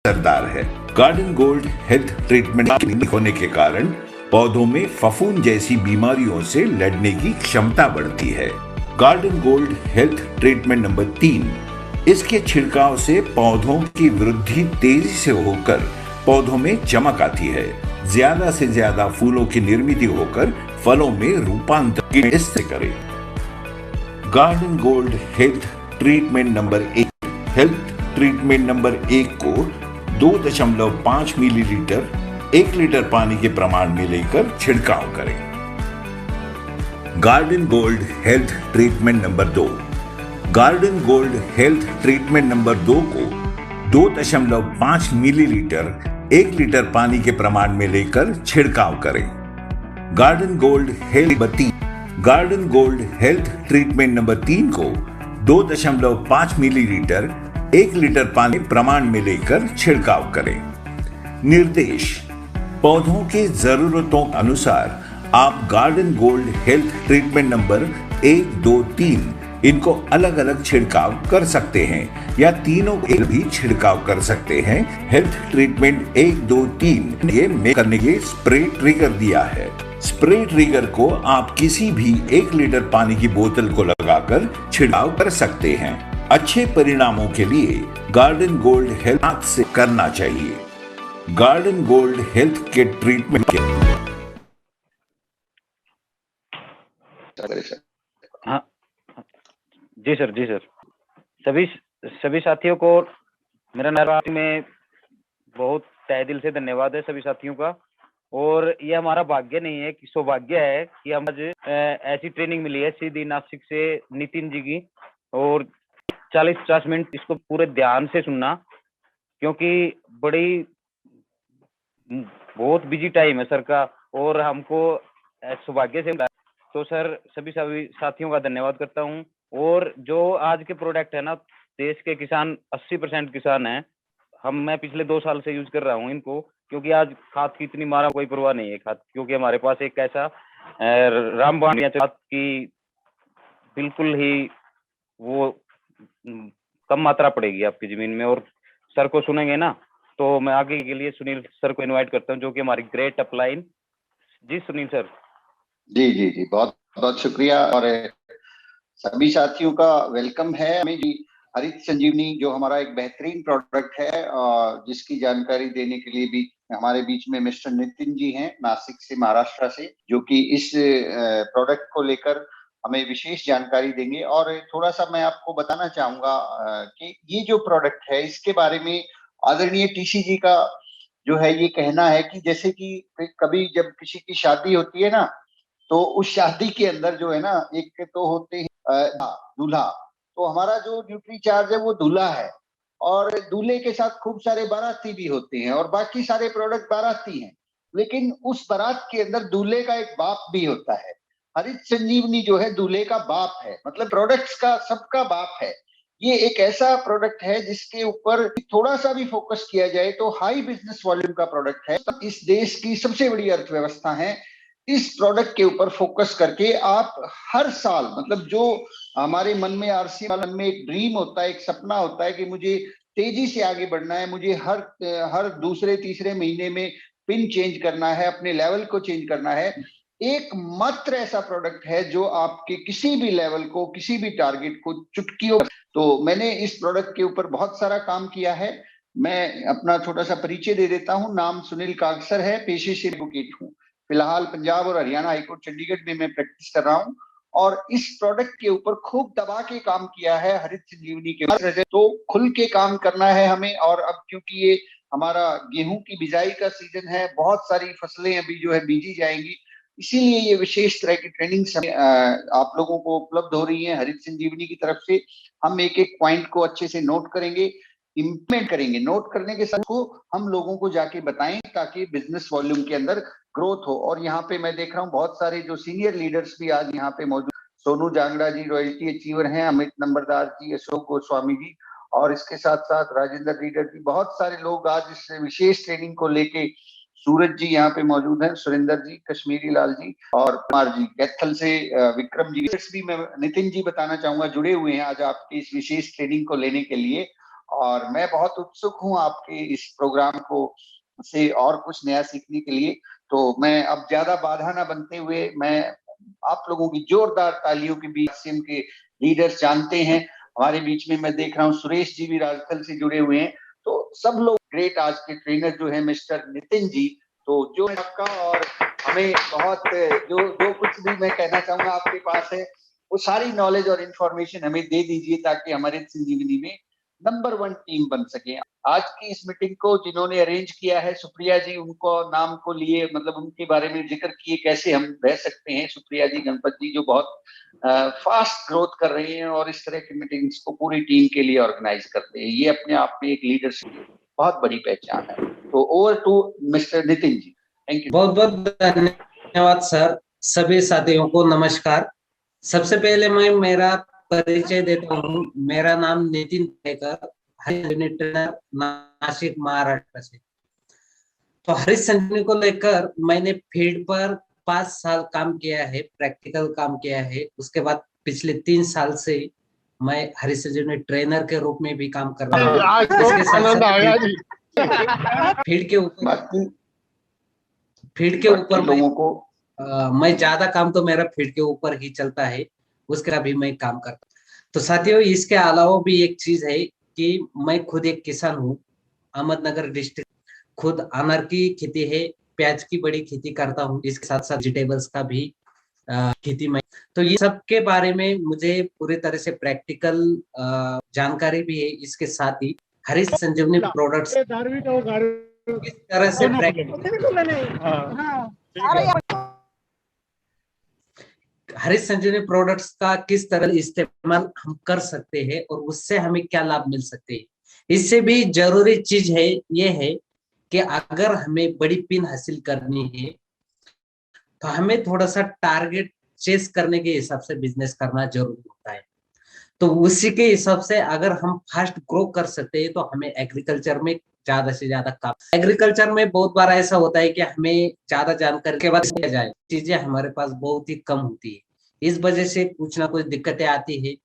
असरदार है। Garden gold health treatment होने के कारण पौधों में फफूंद जैसी बीमारियों से लड़ने की क्षमता बढ़ती है। Garden gold health treatment number 3, इसके छिड़काव से पौधों की वृद्धि तेजी से होकर पौधों में चमक आती है। ज्यादा से ज्यादा फूलों की निर्मित होकर फलों में रूपांतर इससे करें। Garden gold health treatment number 1, health treatment number 1 को 2.5 मिलीलीटर 1 लीटर पानी के प्रमाण में लेकर छिड़काव करें। Garden gold health treatment number 2, garden gold health treatment number 2 को 2.5 मिलीलीटर 1 लीटर पानी के प्रमाण में लेकर छिड़काव करें। Garden gold health number 3, garden gold health treatment number 3 को 2.5 मिलीलीटर 1 लीटर पानी प्रमाण में लेकर छिड़काव करें। निर्देश: पौधों की जरूरतों के अनुसार आप garden gold health treatment number 1, 2, 3 इनको अलग अलग छिड़काव कर सकते हैं या तीनों एक भी छिड़काव कर सकते हैं। हेल्थ ट्रीटमेंट 1, 2, 3 ये करने के स्प्रे ट्रिगर दिया है। स्प्रे ट्रिगर को आप किसी भी 1 लीटर पानी की बोतल को लगाकर छिड़काव कर सकते हैं। अच्छे परिणामों के लिए गार्डन गोल्ड हेल्थ हाथ से करना चाहिए। गार्डन गोल्ड हेल्थ के ट्रीटमेंट के हाँ जी सर, जी सर। सभी साथियों को मेरा नवरात्रि में बहुत तहे दिल से धन्यवाद है सभी साथियों का। और ये हमारा भाग्य नहीं है कि सौभाग्य है कि हम आज ऐसी ट्रेनिंग मिली है सीधी नासिक से नितिन जी की। और 40-50 मिनट इसको पूरे ध्यान से सुनना, क्योंकि बहुत बिजी टाइम है सर का और हमको सौभाग्य से। तो सर सभी साथियों का धन्यवाद करता हूँ। और जो आज के प्रोडक्ट है ना, देश के किसान 80% किसान हैं। मैं पिछले 2 साल से यूज कर रहा हूँ इनको, क्योंकि आज खाद की इतनी मारा कोई परवाह नहीं है खाद, क्योंकि हमारे पास एक ऐसा रामबाण खाद की बिल्कुल ही वो कम मात्रा पड़ेगी आपकी जमीन में। और सर को सुनेंगे ना, तो मैं आगे के लिए सुनील सर को इनवाइट करता हूँ, जो कि हमारी ग्रेट अपलाइन। जी सुनील सर। जी जी जी, बहुत बहुत शुक्रिया। और सभी साथियों का वेलकम है हमें जी। हरित संजीवनी जो हमारा एक बेहतरीन प्रोडक्ट है, और जिसकी जानकारी देने के लिए भी हमारे बीच में मिस्टर नितिन जी हैं, नासिक से, महाराष्ट्र से, जो कि इस प्रोडक्ट को लेकर हमें विशेष जानकारी देंगे। और थोड़ा सा मैं आपको बताना चाहूंगा कि ये जो प्रोडक्ट है इसके बारे में आदरणीय टीसी जी का जो है ये कहना है कि जैसे कि कभी जब किसी की शादी होती है ना, तो उस शादी के अंदर जो है ना, एक तो होते हैं दूल्हा। तो हमारा जो ड्यूटी चार्ज है वो दूल्हा है, और दूल्हे के साथ खूब सारे बाराती भी होते हैं, और बाकी सारे प्रोडक्ट बाराती हैं। लेकिन उस बारात के अंदर दूल्हे का एक बाप भी होता है। हरित संजीवनी जो है दूल्हे का बाप है, मतलब प्रोडक्ट्स का सबका बाप है। ये एक ऐसा प्रोडक्ट है जिसके ऊपर थोड़ा सा भी फोकस किया जाए तो हाई बिजनेस वॉल्यूम का प्रोडक्ट है। इस देश की सबसे बड़ी अर्थव्यवस्था है। इस प्रोडक्ट के ऊपर फोकस करके आप हर साल, मतलब जो हमारे मन में मन में एक ड्रीम होता है, एक सपना होता है कि मुझे तेजी से आगे बढ़ना है, मुझे हर दूसरे तीसरे महीने में पिन चेंज करना है, अपने लेवल को चेंज करना है। एक मात्र ऐसा प्रोडक्ट है जो आपके किसी भी लेवल को, किसी भी टारगेट को चुटकियों। तो मैंने इस प्रोडक्ट के ऊपर बहुत सारा काम किया है। मैं अपना छोटा सा परिचय दे देता हूँ। नाम सुनील कागसर है, पेशे से एडवोकेट हूँ। फिलहाल पंजाब और हरियाणा हाईकोर्ट चंडीगढ़ में मैं प्रैक्टिस कर रहा हूँ, और इस प्रोडक्ट के ऊपर खूब दबा के काम किया है हरित संजीवनी के ऊपर। तो खुल के काम करना है हमें। और अब क्योंकि ये हमारा गेहूं की बिजाई का सीजन है, बहुत सारी फसलें अभी जो है बीजी जाएंगी, इसीलिए ये विशेष तरह की ट्रेनिंग आप लोगों को उपलब्ध हो रही है हरित संजीवनी की तरफ से। हम एक एक पॉइंट को अच्छे से नोट करेंगे, इम्प्लीमेंट करेंगे। नोट करने के साथ को हम लोगों को जाके बताएं, ताकि बिजनेस वॉल्यूम के अंदर ग्रोथ हो। और यहाँ पे मैं देख रहा हूँ बहुत सारे जो सीनियर लीडर्स भी आज यहाँ पे मौजूद। सोनू जांगड़ा जी रॉयल्टी अचीवर हैं, अमित नंबरदार जी, अशोक गोस्वामी जी, और इसके साथ साथ राजेंद्र लीडर जी, बहुत सारे लोग आज इस विशेष ट्रेनिंग को लेके, सूरज जी यहाँ पे मौजूद हैं, सुरेंद्र जी, कश्मीरी लाल जी, और कुमार जी कैथल से, विक्रम जी भी मैं नितिन जी बताना चाहूंगा जुड़े हुए हैं आज आपकी इस विशेष ट्रेनिंग को लेने के लिए। और मैं बहुत उत्सुक हूं आपके इस प्रोग्राम को से और कुछ नया सीखने के लिए। तो मैं अब ज्यादा बाधा ना बनते हुए मैं आप लोगों की जोरदार तालियों के बीच सिम के लीडर्स जानते हैं हमारे बीच में, मैं देख रहा हूँ सुरेश जी भी राजस्थल से जुड़े हुए हैं। तो सब लोग ग्रेट आज के ट्रेनर जो है मिस्टर नितिन जी, तो जो है आपका, और हमें बहुत जो जो कुछ भी मैं कहना चाहूंगा आपके पास है वो सारी नॉलेज और इंफॉर्मेशन हमें दे दीजिए ताकि हमारे संजीवनी में नंबर 1 टीम बन सके। आज की इस मीटिंग को जिन्होंने अरेंज किया है सुप्रिया जी, उनको नाम को लिए मतलब उनके बारे में जिक्र किए कैसे हम रह सकते हैं। सुप्रिया जी गणपत जी जो बहुत फास्ट ग्रोथ कर रही हैं और इस तरह की मीटिंग्स को पूरी टीम के लिए ऑर्गेनाइज करते हैं, ये अपने आप में एक लीडरशिप बहुत बड़ी पहचान है। तो over to mister Nitin ji, thank you. बहुत बहुत धन्यवाद सर। सभी साथियों को नमस्कार। सबसे पहले मैं मेरा परिचय देता हूँ। मेरा नाम नितिन टेकर, हरीश संजीवनी ट्रेनर, नासिक महाराष्ट्र से। तो हरीश संजीवनी को लेकर मैंने फील्ड पर 5 साल काम किया है, प्रैक्टिकल काम किया है। उसके बाद पिछले 3 साल से मैं हरीश संजीवनी ट्रेनर के रूप में भी काम कर रहा हूँ। इसके साथ फील्ड के ऊपर लोगों को मैं ज्यादा काम तो मेरा फील्ड के ऊपर ही चलता है, उसका भी मैं काम करता हूँ। तो साथियों इसके अलावा भी एक चीज है कि मैं खुद एक किसान हूँ। अहमदनगर डिस्ट्रिक्ट, खुद अनार की खेती है, प्याज की बड़ी खेती करता हूँ, इसके साथ साथ वेजिटेबल्स का भी खेती में। तो ये सब के बारे में मुझे पूरी तरह से प्रैक्टिकल जानकारी भी है। इसके साथ ही हरीश संजीवनी प्रोडक्ट्स किस तरह से हरीश संजीवनी प्रोडक्ट्स का किस तरह इस्तेमाल हम कर सकते हैं और उससे हमें क्या लाभ मिल सकते हैं। इससे भी जरूरी चीज है ये है कि अगर हमें बड़ी पिन हासिल करनी है तो हमें थोड़ा सा टारगेट चेस करने के हिसाब से बिजनेस करना जरूरी होता है। तो उसी के हिसाब से अगर हम फास्ट ग्रो कर सकते हैं तो हमें एग्रीकल्चर में ज्यादा से ज्यादा काम। एग्रीकल्चर में बहुत बार ऐसा होता है कि हमें ज्यादा जानकारी के बाद किया जाए, चीजें हमारे पास बहुत ही कम होती है, इस वजह से कुछ ना कुछ दिक्कतें आती है।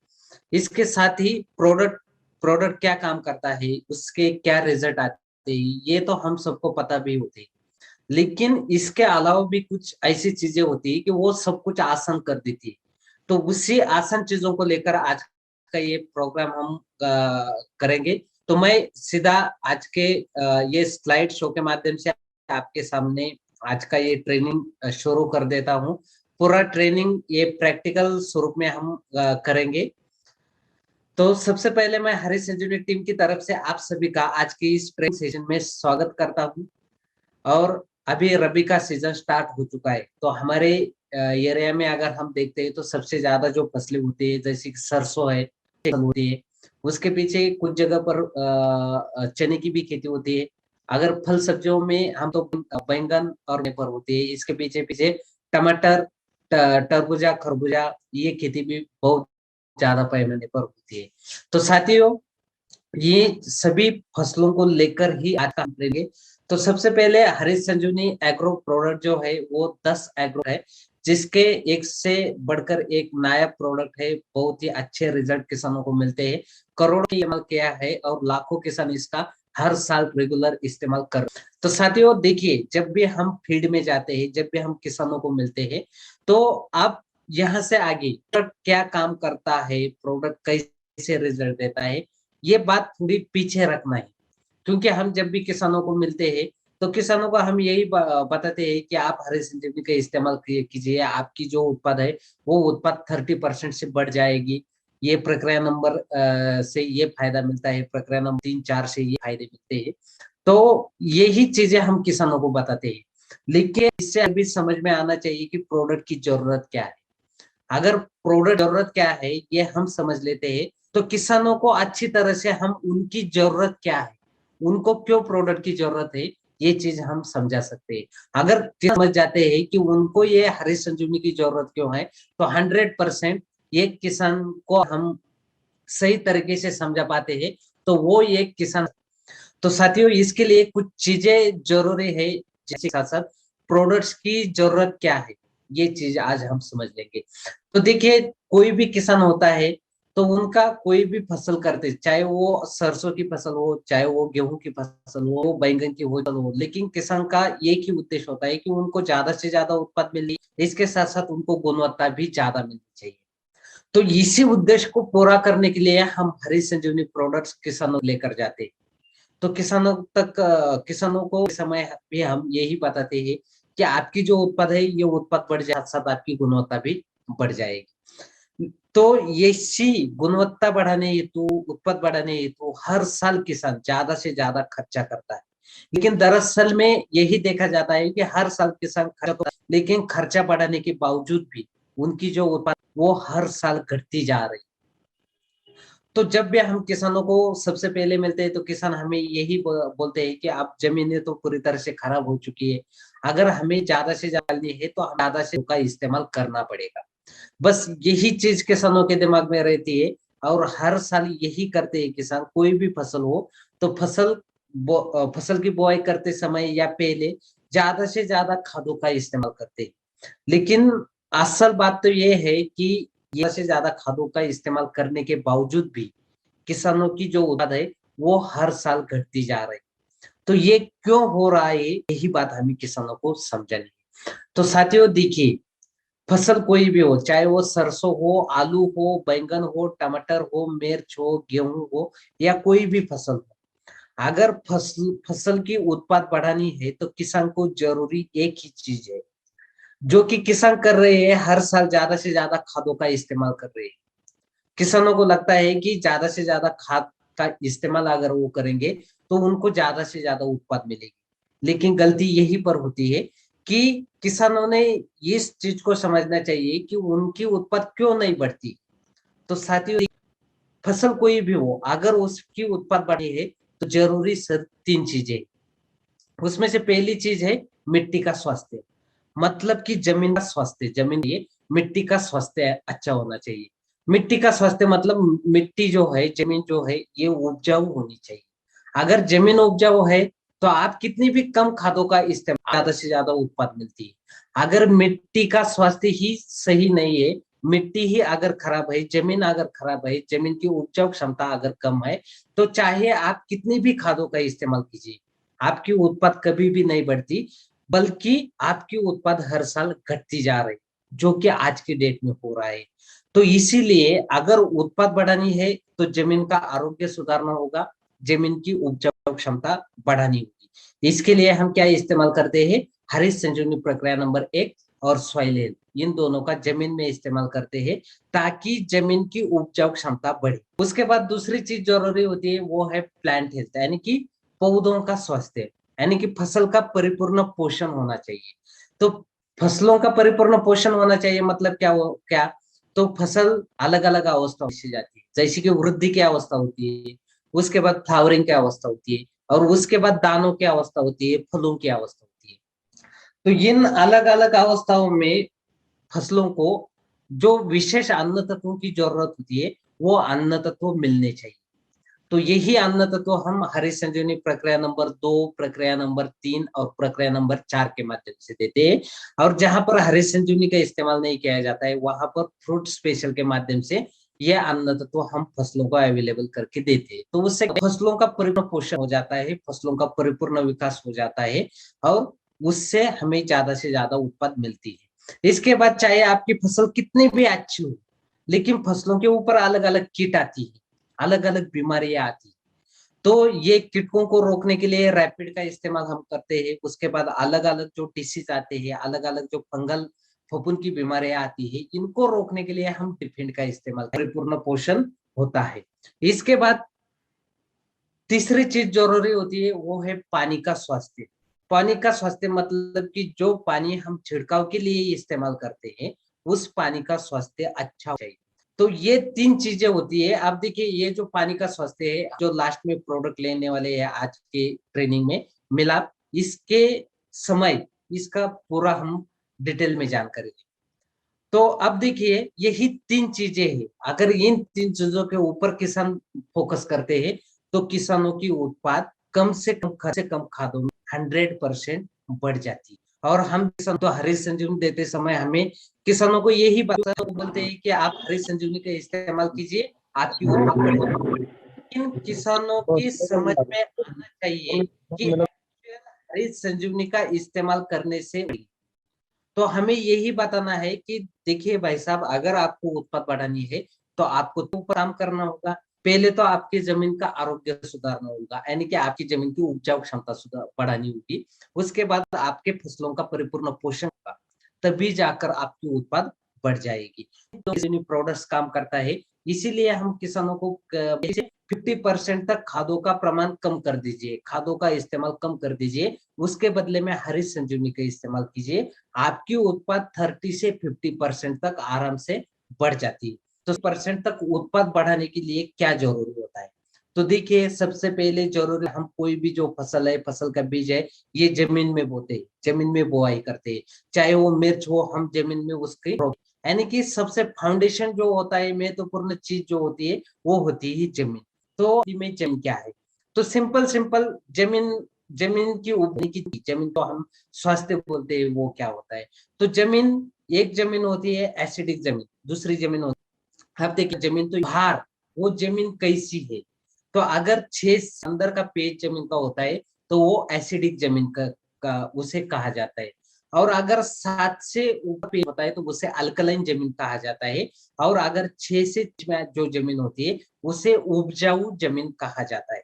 इसके साथ ही प्रोडक्ट क्या काम करता है, उसके क्या रिजल्ट आते हैं, ये तो हम सबको पता भी होते है। लेकिन इसके अलावा भी कुछ ऐसी चीजें होती है कि वो सब कुछ आसान कर देती है। तो उसी आसान चीजों को लेकर आज का ये प्रोग्राम हम करेंगे। तो मैं सीधा आज के ये स्लाइड शो के माध्यम से आपके सामने आज का ये ट्रेनिंग शुरू कर देता हूँ। पूरा ट्रेनिंग ये प्रैक्टिकल स्वरूप में हम करेंगे। तो सबसे पहले मैं हरीश संजीवनी टीम की तरफ से आप सभी का आज की इस ट्रेनिंग सेशन में स्वागत करता हूँ। और अभी रबी का सीजन स्टार्ट हो चुका है, तो हमारे एरिया में अगर हम देखते हैं तो सबसे ज्यादा जो फसलें होती है जैसे कि सरसों है होती है, उसके पीछे कुछ जगह पर चने की भी खेती होती है। अगर फल सब्जियों में हम तो बैंगन और पर होती है, इसके पीछे पीछे टमाटर, तरबूजा, खरबूजा, ये खेती भी बहुत ज्यादा पैमाने पर होती है। तो साथियों ये सभी फसलों को लेकर ही आज काम करेंगे। तो सबसे पहले हरीश संजीवनी एग्रो प्रोडक्ट जो है वो 10 एग्रो है, जिसके एक से बढ़कर एक नया प्रोडक्ट है। बहुत ही अच्छे रिजल्ट किसानों को मिलते हैं, करोड़ों इस्तेमाल किया है और लाखों किसान इसका हर साल रेगुलर इस्तेमाल कर। तो साथियों देखिए, जब भी हम फील्ड में जाते हैं, जब भी हम किसानों को मिलते हैं, तो आप यहाँ से आगे प्रोडक्ट क्या काम करता है, प्रोडक्ट कैसे रिजल्ट देता है, ये बात थोड़ी पीछे रखना है। क्योंकि हम जब भी किसानों को मिलते हैं तो किसानों को हम यही बताते हैं कि आप हरीश संजीवनी का इस्तेमाल कीजिए, आपकी जो उत्पाद है वो उत्पाद 30% से बढ़ जाएगी। ये प्रक्रिया नंबर से ये फायदा मिलता है, प्रक्रिया नंबर 3-4 से ये फायदे मिलते हैं। तो यही चीजें हम किसानों को बताते हैं। लेकिन इससे अभी समझ में आना चाहिए कि प्रोडक्ट की जरूरत क्या है। अगर प्रोडक्ट जरूरत क्या है ये हम समझ लेते हैं तो किसानों को अच्छी तरह से हम उनकी जरूरत क्या है, उनको क्यों प्रोडक्ट की जरूरत है, ये चीज हम समझा सकते हैं। अगर समझ जाते हैं कि उनको ये हरीश संजीवनी की जरूरत क्यों है, तो 100% ये किसान को हम सही तरीके से समझा पाते हैं, तो वो ये किसान। तो साथियों इसके लिए कुछ चीजें जरूरी है, जिसके साथ साथ प्रोडक्ट्स की जरूरत क्या है ये चीज आज हम समझ लेंगे। तो देखिए, कोई भी किसान होता है तो उनका कोई भी फसल करते, चाहे वो सरसों की फसल हो, चाहे वो गेहूं की फसल हो, बैंगन की हो, लेकिन किसान का एक ही उद्देश्य होता है कि उनको ज्यादा से ज्यादा उत्पाद मिले, इसके साथ साथ उनको गुणवत्ता भी ज्यादा मिलनी चाहिए। तो इसी उद्देश्य को पूरा करने के लिए हम हरीश संजीवनी प्रोडक्ट्स किसानों को लेकर जाते हैं। तो किसानों को इस समय भी हम यही बताते हैं कि आपकी जो उत्पाद है ये उत्पाद बढ़ जाए, साथ आपकी गुणवत्ता भी बढ़ जाएगी। तो इसी गुणवत्ता बढ़ाने हेतु, उत्पाद बढ़ाने हेतु हर साल किसान ज्यादा से ज्यादा खर्चा करता है, लेकिन दरअसल में यही देखा जाता है कि हर साल किसान खर्चा, लेकिन खर्चा बढ़ाने के बावजूद भी उनकी जो उत्पाद वो हर साल घटती जा रही। तो जब भी हम किसानों को सबसे पहले मिलते हैं तो किसान हमें यही बोलते हैं कि आप जमीनें तो पूरी तरह से खराब हो चुकी है, अगर हमें ज्यादा से ज्यादा डालनी है तो हम ज्यादा से का इस्तेमाल करना पड़ेगा। बस यही चीज किसानों के दिमाग में रहती है और हर साल यही करते हैं किसान। कोई भी फसल हो तो फसल की बुआई करते समय या पहले ज्यादा से ज्यादा खादों का इस्तेमाल करते हैं, लेकिन असल बात तो ये है कि ज्यादा से ज्यादा खादों का इस्तेमाल करने के बावजूद भी किसानों की जो उत्पाद है वो हर साल घटती जा रही। तो ये क्यों हो रहा है, यही बात हमें किसानों को समझनी है। तो साथियों देखिए, फसल कोई भी हो, चाहे वो सरसों हो, आलू हो, बैंगन हो, टमाटर हो, मिर्च हो, गेहूं हो, या कोई भी फसल हो, अगर फसल की उत्पाद बढ़ानी है तो किसान को जरूरी एक ही चीज है, जो कि किसान कर रहे हैं, हर साल ज्यादा से ज्यादा खादों का इस्तेमाल कर रहे हैं। किसानों को लगता है कि ज्यादा से ज्यादा खाद का इस्तेमाल अगर वो करेंगे तो उनको ज्यादा से ज्यादा उत्पाद मिलेगी, लेकिन गलती यही पर होती है कि किसानों ने इस चीज को समझना चाहिए कि उनकी उत्पाद क्यों नहीं बढ़ती। तो साथियों, फसल कोई भी हो, अगर उसकी उत्पाद बढ़ी है तो जरूरी सिर्फ 3 चीजें। उसमें से पहली चीज है मिट्टी का स्वास्थ्य, मतलब कि जमीन का स्वास्थ्य, जमीन ये मिट्टी का स्वास्थ्य अच्छा होना चाहिए। मिट्टी का स्वास्थ्य मतलब मिट्टी जो है, जमीन जो है, ये उपजाऊ होनी चाहिए। अगर जमीन उपजाऊ है तो आप कितनी भी कम खादों का इस्तेमाल, ज्यादा से ज्यादा उत्पाद मिलती है। अगर मिट्टी का स्वास्थ्य ही सही नहीं है, मिट्टी ही अगर खराब है, जमीन अगर खराब है, जमीन की उपजाऊ क्षमता अगर कम है, तो चाहे आप कितनी भी खादों का इस्तेमाल कीजिए, आपकी उत्पाद कभी भी नहीं बढ़ती, बल्कि आपकी उत्पाद हर साल घटती जा रही, जो कि आज की डेट में हो रहा है। तो इसीलिए अगर उत्पाद बढ़ानी है तो जमीन का आरोग्य सुधारना होगा, जमीन की उपजाऊ क्षमता बढ़ानी होगी। इसके लिए हम क्या इस्तेमाल करते हैं, हरीश संजीवनी प्रक्रिया नंबर 1 और सॉइल हेल्थ, इन दोनों का जमीन में इस्तेमाल करते हैं ताकि जमीन की उपजाऊ क्षमता बढ़े। उसके बाद दूसरी चीज जरूरी होती है वो है प्लांट हेल्थ, यानी कि पौधों का स्वास्थ्य, यानी कि फसल का परिपूर्ण पोषण होना चाहिए। तो फसलों का परिपूर्ण पोषण होना चाहिए मतलब क्या, तो फसल अलग अलग अवस्था से जाती है, जैसे कि वृद्धि की अवस्था होती है, उसके बाद फ्लावरिंग की अवस्था होती है, और उसके बाद दानों की अवस्था होती है, फलों की अवस्था होती है। तो इन अलग अलग अवस्थाओं में फसलों को जो विशेष अन्न तत्वों की जरूरत होती है वो अन्न तत्व मिलने चाहिए। तो यही अन्न तत्व हम हरीश संजीवनी प्रक्रिया नंबर 2, प्रक्रिया नंबर 3 और प्रक्रिया नंबर 4 के माध्यम से देते हैं। और जहां पर हरीश संजीवनी का इस्तेमाल नहीं किया जाता है वहां पर फ्रूट स्पेशल के माध्यम से यह अन्न तत्व हम फसलों को अवेलेबल करके देते हैं। तो उससे फसलों का परिपूर्ण पोषण हो जाता है, फसलों का परिपूर्ण विकास हो जाता है, और उससे हमें ज्यादा से ज्यादा उत्पाद मिलती है। इसके बाद चाहे आपकी फसल कितनी भी अच्छी हो, लेकिन फसलों के ऊपर अलग अलग कीट आती है, अलग अलग बीमारियां आती, तो ये कीटकों को रोकने के लिए रैपिड का इस्तेमाल हम करते हैं। उसके बाद अलग अलग जो डिसीज आते हैं, अलग अलग जो फंगल फफूंद की बीमारियां आती है, इनको रोकने के लिए हम डिफेंड का इस्तेमाल, परिपूर्ण पोषण होता है। इसके बाद तीसरी चीज जरूरी होती है वो है पानी का स्वास्थ्य। पानी का स्वास्थ्य मतलब कि जो पानी हम छिड़काव के लिए इस्तेमाल करते हैं उस पानी का स्वास्थ्य अच्छा हो चाहिए। तो ये 3 चीजें होती है। आप देखिए, ये जो पानी का स्वास्थ्य है, जो लास्ट में प्रोडक्ट लेने वाले हैं आज के ट्रेनिंग में मिलाप, इसके समय इसका पूरा हम डिटेल में जानकारी देंगे। तो अब देखिए, यही 3 चीजें हैं, अगर इन 3 चीजों के ऊपर किसान फोकस करते हैं तो किसानों की उत्पाद कम से कम खादों में 100% बढ़ जाती है। और हम किसान तो हरीश संजीवनी देते समय हमें किसानों को यही बात बोलते हैं कि आप हरीश संजीवनी का इस्तेमाल कीजिए, आपकी उत्पाद बढ़ेगी। लेकिन किसानों की समझ में आना चाहिए कि हरित संजीवनी का इस्तेमाल करने से, तो हमें यही बताना है कि देखिए भाई साहब, अगर आपको उत्पाद बढ़ानी है तो आपको तो काम करना होगा। पहले तो आपकी जमीन का आरोग्य सुधारना होगा, यानी कि आपकी जमीन की उपजाऊ क्षमता सुधार बढ़ानी होगी। उसके बाद आपके फसलों का परिपूर्ण पोषण होगा, तभी जाकर आपकी उत्पाद बढ़ जाएगी। तो प्रोडक्ट्स काम करता है, इसीलिए हम किसानों को 50% तक खादों का प्रमाण कम कर दीजिए, खादों का इस्तेमाल कम कर दीजिए, उसके बदले में हरित संजीवनी का इस्तेमाल कीजिए। आपकी उत्पाद 30 से 50% तक आराम से बढ़ जाती है। तो परसेंट तक उत्पाद बढ़ाने के लिए क्या जरूरी होता है? तो देखिए, सबसे पहले जरूरी, हम कोई भी जो फसल है, फसल का बीज है, ये जमीन में बोते हैं, जमीन में बोआई करते हैं। चाहे वो मिर्च हो, हम जमीन में उसकी, यानी कि सबसे फाउंडेशन जो होता है, महत्वपूर्ण चीज जो होती है, वो होती है जमीन। तो में जमीन क्या है? तो सिंपल सिंपल जमीन, जमीन की उपज की, जमीन को हम स्वास्थ्य बोलते हैं, वो क्या होता है? तो जमीन, एक जमीन होती है एसिडिक जमीन, दूसरी जमीन होती है, अब देखिए जमीन तो बाहर, वो जमीन कैसी है? तो अगर 6 अंदर का पेज जमीन का होता है तो वो एसिडिक जमीन का उसे कहा जाता है। और अगर 7 से ऊपर पेज होता है तो उसे अल्कलाइन जमीन कहा जाता है। और अगर 6 से में जो जमीन होती है उसे उपजाऊ जमीन कहा जाता है।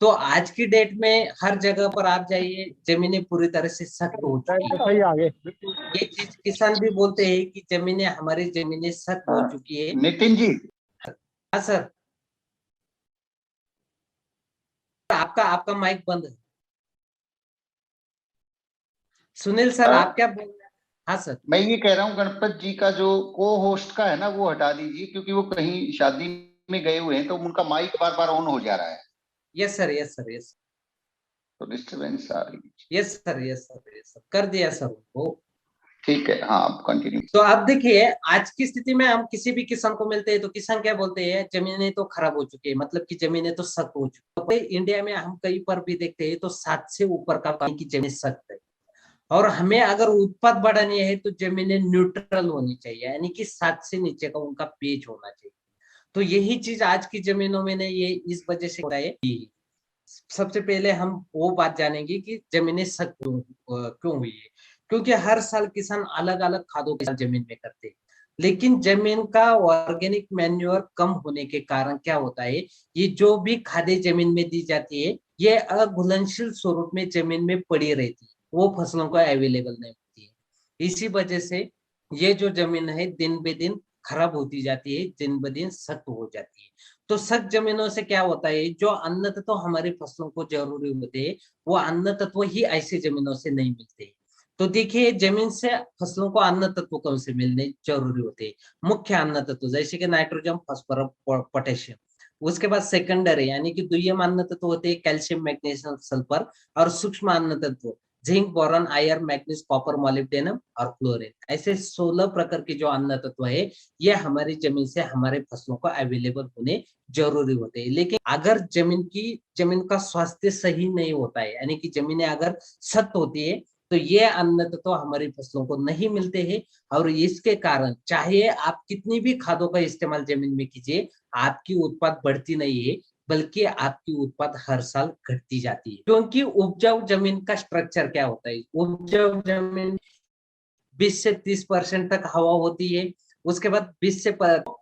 तो आज की डेट में हर जगह पर आप जाइए, जमीनें पूरी तरह से सख्त हो चुकी है। सही आगे। ये चीज किसान भी बोलते हैं कि जमीनें, हमारी जमीनें सख्त हो चुकी है। नितिन जी, हाँ सर, आपका आपका माइक बंद है। सुनील सर, आप क्या बोल रहे हैं? हाँ सर। मैं ये कह रहा हूँ गणपत जी का जो को होस्ट का है ना, वो हटा दीजिए, क्योंकि वो कहीं शादी में गए हुए हैं तो उनका माइक बार बार ऑन हो जा रहा है, yes sir, yes sir, yes, तो डिस्टरबेंस आ रही है। Yes sir, yes sir, yes sir, कर दिया सर वो। ठीक है, हाँ, आप कंटिन्यू। तो अब देखिए, आज की स्थिति में हम किसी भी किसान को मिलते हैं तो किसान क्या बोलते हैं? जमीनें तो खराब हो चुकी है, मतलब कि जमीनें तो सख्त हो चुकी है। तो इंडिया में हम कहीं पर भी देखते हैं तो 7 से ऊपर का पानी की जमीन सख्त है। और हमें अगर उत्पाद बढ़ानी है तो जमीनें न्यूट्रल होनी चाहिए, यानी कि 7 से नीचे का उनका पेज होना चाहिए। तो यही चीज आज की जमीनों में ने ये इस वजह से हो रहा है। सबसे पहले हम वो बात जानेंगे कि जमीनें सख्त क्यों हुई है। क्योंकि हर साल किसान अलग अलग खादों के साथ जमीन में करते हैं, लेकिन जमीन का ऑर्गेनिक मैन्योर कम होने के कारण क्या होता है, ये जो भी खादें जमीन में दी जाती है, ये अघुलनशील स्वरूप में जमीन में पड़ी रहती है, वो फसलों को अवेलेबल नहीं होती है। इसी वजह से ये जो जमीन है दिन बे दिन खराब होती जाती है, दिन ब दिन सख्त हो जाती है। तो सख्त जमीनों से क्या होता है, जो अन्न तत्व हमारी फसलों को जरूरी होते हैं, वो अन्न तत्व ही ऐसी जमीनों से नहीं मिलते। तो देखिए, जमीन से फसलों को अन्न तत्व कौन से मिलने जरूरी होते हैं? मुख्य अन्न तत्व जैसे कि नाइट्रोजन, फास्फोरस, पोटेशियम। उसके बाद सेकेंडरी, यानी कि द्वितीयक अन्न तत्व होते हैं कैल्शियम, मैग्नीशियम, सल्फर। और सूक्ष्म अन्न तत्व zinc, boron, iron, manganese, copper, molybdenum और क्लोरीन। ऐसे 16 प्रकार के जो अन्न तत्व है, ये हमारी जमीन से हमारे फसलों को अवेलेबल होने जरूरी होते हैं। लेकिन अगर जमीन का स्वास्थ्य सही नहीं होता है, यानी कि जमीनें अगर सख्त होती है, तो ये अन्न तत्व हमारी फसलों को नहीं मिलते हैं। और इसके कारण चाहे आप कितनी भी खादों का इस्तेमाल जमीन में कीजिए, आपकी उत्पाद बढ़ती नहीं है, बल्कि आपकी उत्पाद हर साल घटती जाती है। क्योंकि उपजाऊ जमीन का स्ट्रक्चर क्या होता है? उपजाऊ जमीन 20 से 30% तक हवा होती है। उसके बाद 20 से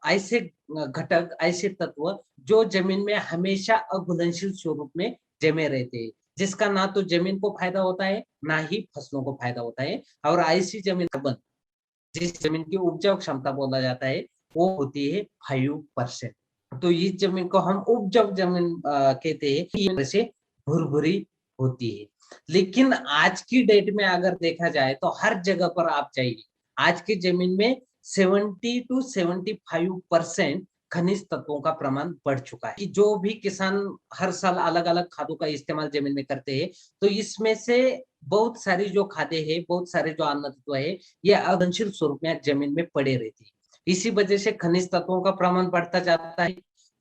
ऐसे घटक, ऐसे तत्व जो जमीन में हमेशा अघुलनशील स्वरूप में जमे रहते हैं, जिसका ना तो जमीन को फायदा होता है, ना ही फसलों को फायदा होता है। और ऐसी जमीन का जिस जमीन की उपजाऊ क्षमता बोला जाता है, वो होती है 5%। तो इस जमीन को हम उपजाऊ जमीन कहते हैं। ये से भुरभुरी होती है। लेकिन आज की डेट में अगर देखा जाए तो हर जगह पर आप जाइए, आज की जमीन में 70 to 75% खनिज तत्वों का प्रमाण बढ़ चुका है। कि जो भी किसान हर साल अलग अलग खादों का इस्तेमाल जमीन में करते हैं, तो इसमें से बहुत सारी जो खादें हैं, बहुत सारे जो अन्न तत्व है, ये अघुलनशील स्वरूप में जमीन में पड़े रहती है। इसी वजह से खनिज तत्वों का प्रमाण बढ़ता जाता है।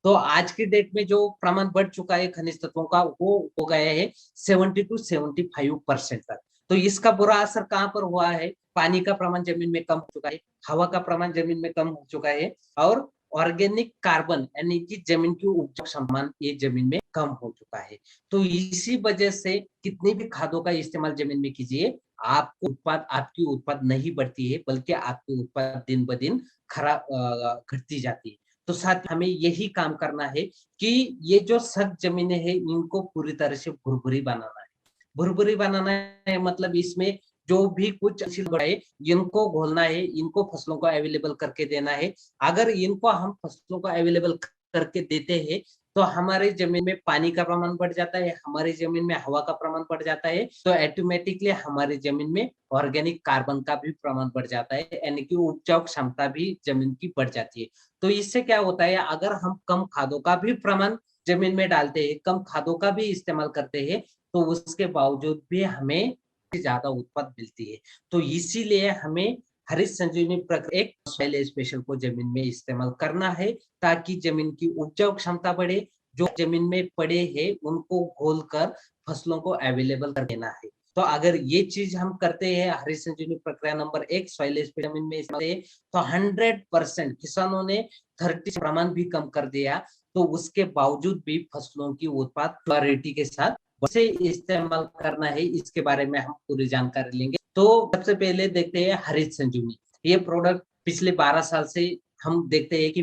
तो आज की डेट में जो प्रमाण बढ़ चुका है खनिज तत्वों का, वो हो गया है 70 to 75% तक। तो इसका बुरा असर कहाँ पर हुआ है? पानी का प्रमाण जमीन में कम हो चुका है, हवा का प्रमाण जमीन में कम हो चुका है, और ऑर्गेनिक कार्बन यानी कि जमीन की उपजाऊ क्षमता ये जमीन में कम हो चुका है। तो इसी वजह से कितनी भी खादों का इस्तेमाल जमीन में कीजिए, आपकी उत्पाद नहीं बढ़ती है, बल्कि आपकी उत्पाद दिन ब दिन खराब घटती जाती है। तो साथ हमें यही काम करना है कि ये जो सख्त जमीनें हैं इनको पूरी तरह से भुरभुरी बनाना है। भुरभुरी बनाना है मतलब इसमें जो भी कुछ है इनको घोलना है, इनको फसलों को अवेलेबल करके देना है। अगर इनको हम फसलों को अवेलेबल करके देते हैं तो हमारे जमीन में पानी का प्रमाण बढ़ जाता है, हमारी जमीन में हवा का प्रमाण बढ़ जाता है, तो ऑटोमेटिकली हमारी जमीन में ऑर्गेनिक कार्बन का भी प्रमाण बढ़ जाता है, यानी कि उपजाऊ क्षमता भी जमीन की बढ़ जाती है। तो इससे क्या होता है, अगर हम कम खादों का भी प्रमाण जमीन में डालते हैं, कम खादों का भी इस्तेमाल करते हैं, तो उसके बावजूद भी हमें ज्यादा उत्पाद मिलती है। तो इसीलिए हमें हरित संजीवनी प्रक्रिया एक सॉइल स्पेशल को जमीन में इस्तेमाल करना है, ताकि जमीन की उपजाऊ क्षमता बढ़े, जो जमीन में पड़े हैं उनको घोलकर फसलों को अवेलेबल कर देना है। तो अगर ये चीज हम करते हैं, हरित संजीवनी प्रक्रिया नंबर 1 सॉइल स्पेशल जमीन में इस्तेमाल, तो 100% किसानों ने 30 प्रमाण भी कम कर दिया, तो उसके बावजूद भी फसलों की उत्पाद क्वालिटी के साथ से इस्तेमाल करना है, इसके बारे में हम पूरी जानकारी लेंगे। तो सबसे पहले देखते हैं हरित संजीवनी। ये प्रोडक्ट पिछले 12 साल से हम देखते हैं कि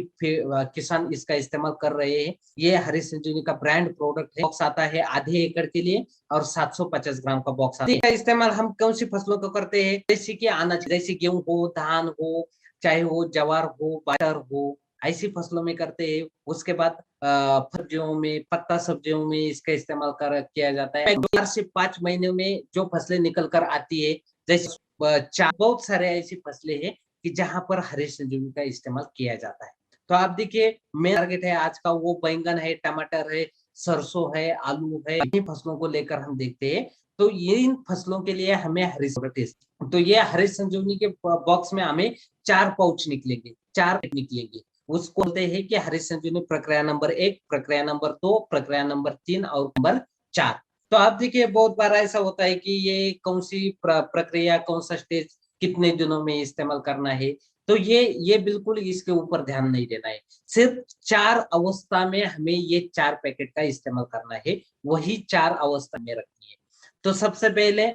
किसान इसका इस्तेमाल कर रहे हैं। ये हरित संजीवनी का ब्रांड प्रोडक्ट है। बॉक्स आता है आधे एकड़ के लिए और 750 ग्राम का बॉक्स आता है। इसका इस्तेमाल हम कौन सी फसलों को करते हैं, जैसे कि अनाज, जैसे गेहूं हो, धान हो, चाहे वो ज्वार हो, बाजरा हो, ऐसी फसलों में करते हैं। उसके बाद सब्जियों में, पत्ता सब्जियों में इसका इस्तेमाल किया जाता है। 4 से 5 महीने में जो फसलें निकल कर आती है, जैसे बहुत सारे ऐसी फसलें हैं कि जहां पर हरित संजीवनी का इस्तेमाल किया जाता है। तो आप देखिए, मेन टारगेट है आज का वो बैंगन है, टमाटर है, सरसों है, आलू है, इन फसलों को लेकर हम देखते हैं। तो ये इन फसलों के लिए हमें हरित, तो ये हरित संजीवनी के बॉक्स में हमें 4 पाउच निकलेंगे, 4 निकलेंगे। उसको बोलते हैं कि हरित संजीवनी प्रक्रिया नंबर 1, प्रक्रिया नंबर 2, प्रक्रिया नंबर 3 और नंबर 4। तो आप देखिए, बहुत बार ऐसा होता है कि ये कौन सी प्रक्रिया, कौन सा स्टेज कितने दिनों में इस्तेमाल करना है, तो ये बिल्कुल इसके ऊपर ध्यान नहीं देना है। सिर्फ 4 अवस्था में हमें ये 4 पैकेट का इस्तेमाल करना है, वही 4 अवस्था में रखनी है। तो सबसे पहले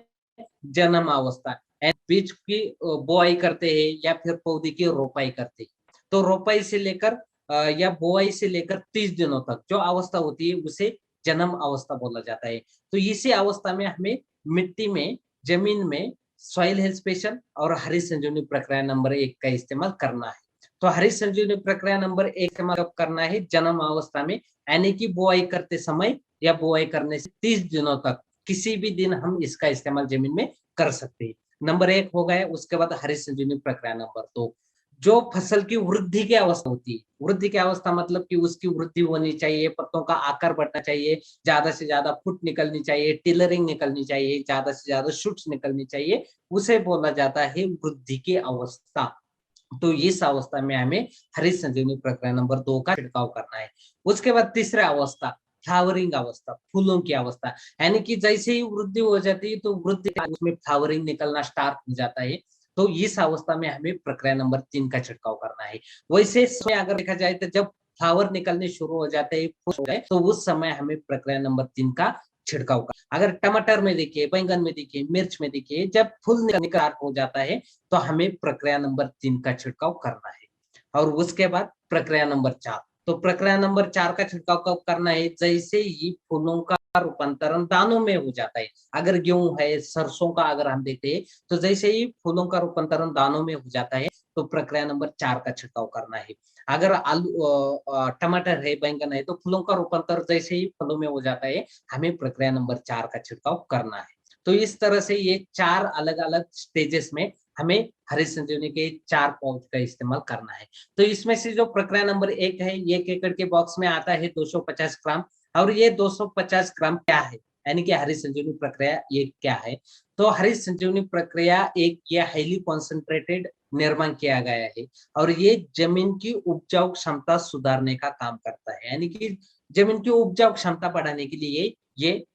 जन्म अवस्था, बीज की बुआई करते हैं या फिर पौधे की रोपाई करते हैं। तो रोपाई से लेकर या बुआई से लेकर 30 दिनों तक जो अवस्था होती है उसे जन्म अवस्था बोला जाता है। तो इसी अवस्था में हमें मिट्टी में, जमीन में सॉइल हेल्थ स्पेशल और हरित संजीवनी प्रक्रिया नंबर 1 का इस्तेमाल करना है। तो हरित संजीवनी प्रक्रिया नंबर 1 इस्तेमाल करना है जन्म अवस्था में, यानी कि बुआई करते समय या बुआई करने से 30 दिनों तक किसी भी दिन हम इसका इस्तेमाल जमीन में कर सकते हैं। नंबर 1 हो गया। उसके बाद हरित संजीवनी प्रक्रिया नंबर 2, जो फसल की वृद्धि की अवस्था होती है। वृद्धि की अवस्था मतलब कि उसकी वृद्धि होनी चाहिए, पत्तों का आकार बढ़ना चाहिए, ज्यादा से ज्यादा फुट निकलनी चाहिए, टिलरिंग निकलनी चाहिए, ज्यादा से ज्यादा शूट्स निकलनी चाहिए, उसे बोला जाता है वृद्धि की अवस्था। तो इस अवस्था में हमें हरित संजीवनी प्रक्रिया नंबर 2 का छिड़काव करना है। उसके बाद तीसरा अवस्था, फ्लावरिंग अवस्था, फूलों की अवस्था, यानी कि जैसे ही वृद्धि हो जाती है तो वृद्धि उसमें फ्लावरिंग निकलना स्टार्ट हो जाता है। तो इस अवस्था में हमें प्रक्रिया नंबर 3 का छिड़काव करना है। वैसे अगर देखा जाए तो जब फ्लावर निकलने शुरू हो जाते हैं तो उस समय हमें प्रक्रिया नंबर 3 का छिड़काव कर। अगर टमाटर में देखिए, बैंगन में देखिए, मिर्च में देखिए, जब फूल निकल हो जाता है तो हमें प्रक्रिया नंबर 3 का छिड़काव करना है। और उसके बाद प्रक्रिया नंबर 4, तो प्रक्रिया नंबर 4 का छिड़काव कब करना है, जैसे ही फूलों का रूपांतरण दानों में हो जाता है। अगर गेहूं है, सरसों का अगर हम देखते हैं तो जैसे ही फूलों का रूपांतरण दानों में हो जाता है तो प्रक्रिया नंबर 4 का छिड़काव करना है। अगर आलू टमाटर है, बैंगन है, तो फूलों का रूपांतरण जैसे ही फलों में हो जाता है, हमें प्रक्रिया नंबर 4 का छिड़काव करना है। तो इस तरह से ये 4 अलग अलग स्टेजेस में हमें हरित संजीवनी के 4 पाउच का इस्तेमाल करना है। तो इसमें से जो प्रक्रिया नंबर 1 है, 1 एकड़ के बॉक्स में आता है 250 ग्राम। और ये 250 ग्राम क्या है, यानी कि हरित संजीवनी प्रक्रिया ये क्या है। तो हरित संजीवनी प्रक्रिया एक ये हाईली कॉन्सेंट्रेटेड निर्माण किया गया है और ये जमीन की उपजाऊ क्षमता सुधारने का काम करता है, यानी कि जमीन की उपजाऊ क्षमता बढ़ाने के लिए ये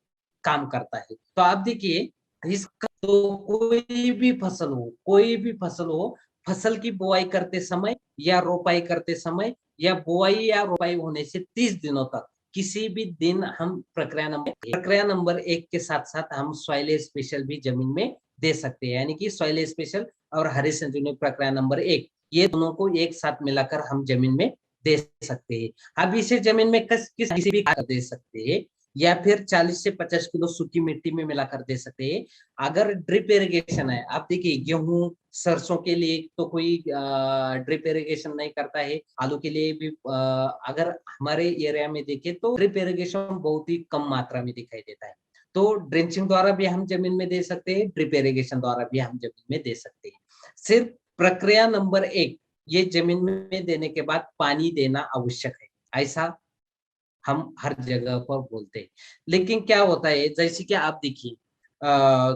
काम करता है। तो आप देखिए, इसका तो कोई भी फसल हो, फसल की बुआई करते समय या रोपाई करते समय या बुआई या रोपाई होने से 30 दिनों तक किसी भी दिन हम प्रक्रिया नंबर 1 के साथ साथ हम सॉइल स्पेशल भी जमीन में दे सकते हैं, यानी कि सॉइल स्पेशल और हरित संजीवनी प्रक्रिया नंबर 1 ये दोनों को एक साथ मिलाकर हम जमीन में दे सकते हैं। अब इसे जमीन में किसी भी दे सकते हैं या फिर 40 से 50 किलो सूखी मिट्टी में मिलाकर दे सकते हैं। अगर ड्रिप इरिगेशन है, आप देखिए गेहूं सरसों के लिए तो कोई ड्रिप इरिगेशन नहीं करता है, आलू के लिए भी अगर हमारे एरिया में देखें तो ड्रिप इरिगेशन बहुत ही कम मात्रा में दिखाई देता है। तो ड्रेंचिंग द्वारा भी हम जमीन में दे सकते हैं, ड्रिप इरिगेशन द्वारा भी हम जमीन में दे सकते हैं। सिर्फ प्रक्रिया नंबर 1 ये जमीन में देने के बाद पानी देना आवश्यक है, ऐसा हम हर जगह पर बोलते हैं। लेकिन क्या होता है, जैसे कि आप देखिए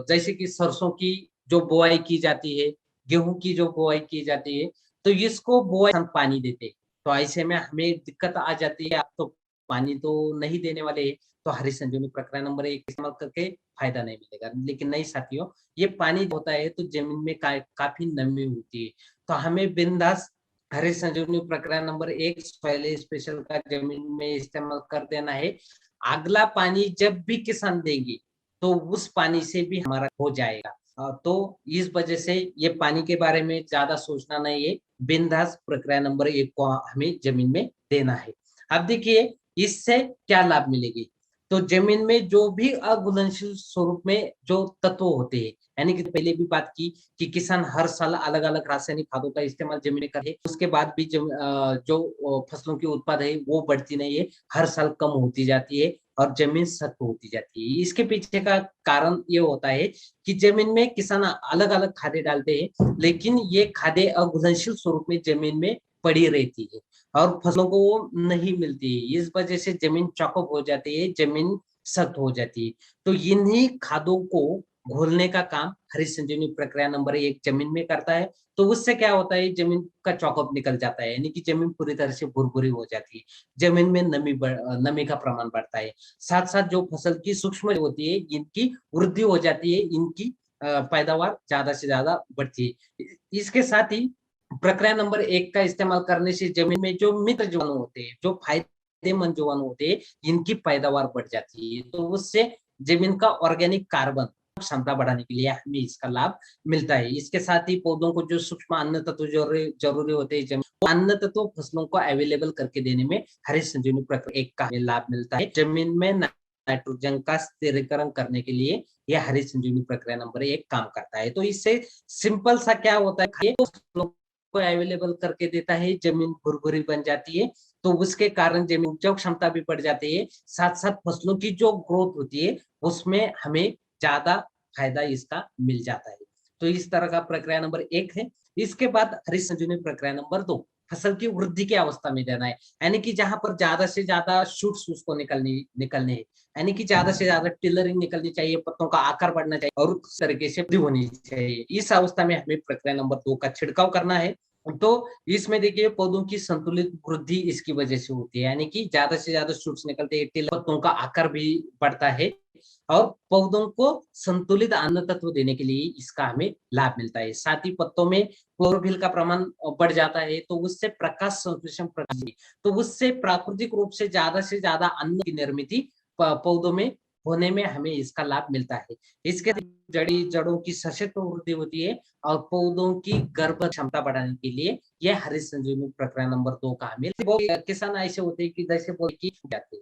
जैसे कि सरसों की जो बुआई की जाती है, गेहूं की जो बुआई की जाती है, तो इसको बुआई हम पानी देते हैं, तो ऐसे में हमें दिक्कत आ जाती है, आप तो पानी तो नहीं देने वाले हैं, तो हरी संजीवनी प्रक्रिया नंबर 1 इस्तेमाल करके फायदा नहीं मिलेगा। लेकिन नहीं साथियों, ये पानी होता है तो जमीन में काफी नमी होती है, तो हमें बिंदास हरी संजीवनी प्रक्रिया नंबर 1 सॉइल स्पेशल का जमीन में इस्तेमाल कर देना है। अगला पानी जब भी किसान देंगे तो उस पानी से भी हमारा हो जाएगा। तो इस वजह से ये पानी के बारे में ज्यादा सोचना नहीं है, बिंदास प्रक्रिया नंबर 1 को हमें जमीन में देना है। अब देखिए इससे क्या लाभ मिलेगी, तो जमीन में जो भी अघुलनशील स्वरूप में जो तत्व होते हैं, यानी कि पहले भी बात की कि किसान हर साल अलग अलग रासायनिक खादों का इस्तेमाल जमीन में करे, उसके बाद भी जो फसलों की उत्पाद है वो बढ़ती नहीं है, हर साल कम होती जाती है और जमीन सख्त होती जाती है। इसके पीछे का कारण ये होता है कि जमीन में किसान अलग अलग खादें डालते हैं, लेकिन ये खादें अघुलनशील स्वरूप में जमीन में पड़ी रहती है और फसलों को वो नहीं मिलती है। इस वजह से जमीन चौकअप हो जाती है, जमीन सख्त हो जाती है। तो इन्हीं खादों को घोलने का काम हरित संजीवनी प्रक्रिया नंबर 1 जमीन में करता है। तो उससे क्या होता है, जमीन का चौकअप निकल जाता है, यानी कि जमीन पूरी तरह से भुरभुरी हो जाती है, जमीन में नमी का प्रमाण बढ़ता है, साथ साथ जो फसल की सूक्ष्म होती है इनकी वृद्धि हो जाती है, इनकी पैदावार ज्यादा से ज्यादा बढ़ती है। इसके साथ ही प्रक्रिया नंबर 1 का इस्तेमाल करने से जमीन में जो मित्र जीवाणु होते हैं, जो फायदेमंद जीवाणु होते हैं, इनकी पैदावार बढ़ जाती है। तो उससे जमीन का ऑर्गेनिक कार्बन क्षमता बढ़ाने के लिए हमें इसका लाभ मिलता है। इसके साथ ही पौधों को जो सूक्ष्म अन्न तत्व जरूरी होते हैं जमीन, वो अन्न तत्व फसलों को अवेलेबल करके देने में हरित संजीवनी प्रक्रिया 1 का लाभ मिलता है। जमीन में नाइट्रोजन का स्थिरीकरण करने के लिए यह हरित संजीवनी प्रक्रिया नंबर 1 काम करता है। तो इससे सिंपल सा क्या होता है, को अवेलेबल करके देता है, जमीन भुरभुरी बन जाती है, तो उसके कारण जमीन उपजाऊ क्षमता भी बढ़ जाती है, साथ साथ फसलों की जो ग्रोथ होती है उसमें हमें ज्यादा फायदा इसका मिल जाता है। तो इस तरह का प्रक्रिया नंबर 1 है। इसके बाद हरित संजीवनी प्रक्रिया नंबर 2 फसल की वृद्धि की अवस्था में देना है, यानी कि जहां पर ज्यादा से ज्यादा शूट्स उसको निकलने हैं, यानी कि ज्यादा से ज्यादा टिलरिंग निकलनी चाहिए, पत्तों का आकार बढ़ना चाहिए और उस तरीके से वृद्धि होनी चाहिए। इस अवस्था में हमें प्रक्रिया नंबर 2 का छिड़काव करना है। तो इसमें देखिए पौधों की संतुलित वृद्धि इसकी वजह से होती है, यानी कि ज्यादा से ज्यादा शूट्स निकलते हैं, पत्तों का आकार भी बढ़ता है और पौधों को संतुलित अन्न तत्व देने के लिए इसका हमें लाभ मिलता है। साथ ही पत्तों में क्लोरोफिल का प्रमाण बढ़ जाता है, तो उससे प्रकाश संश्लेषण तो उससे प्राकृतिक रूप से ज्यादा अन्न की निर्मित पौधों में होने में हमें इसका लाभ मिलता है। इसके जड़ों की सशक्त वृद्धि होती है और पौधों की गर्भ क्षमता बढ़ाने के लिए यह हरित संजीवनी प्रक्रिया नंबर 2 का हमें। किसान ऐसे होते हैं कि जैसे जाते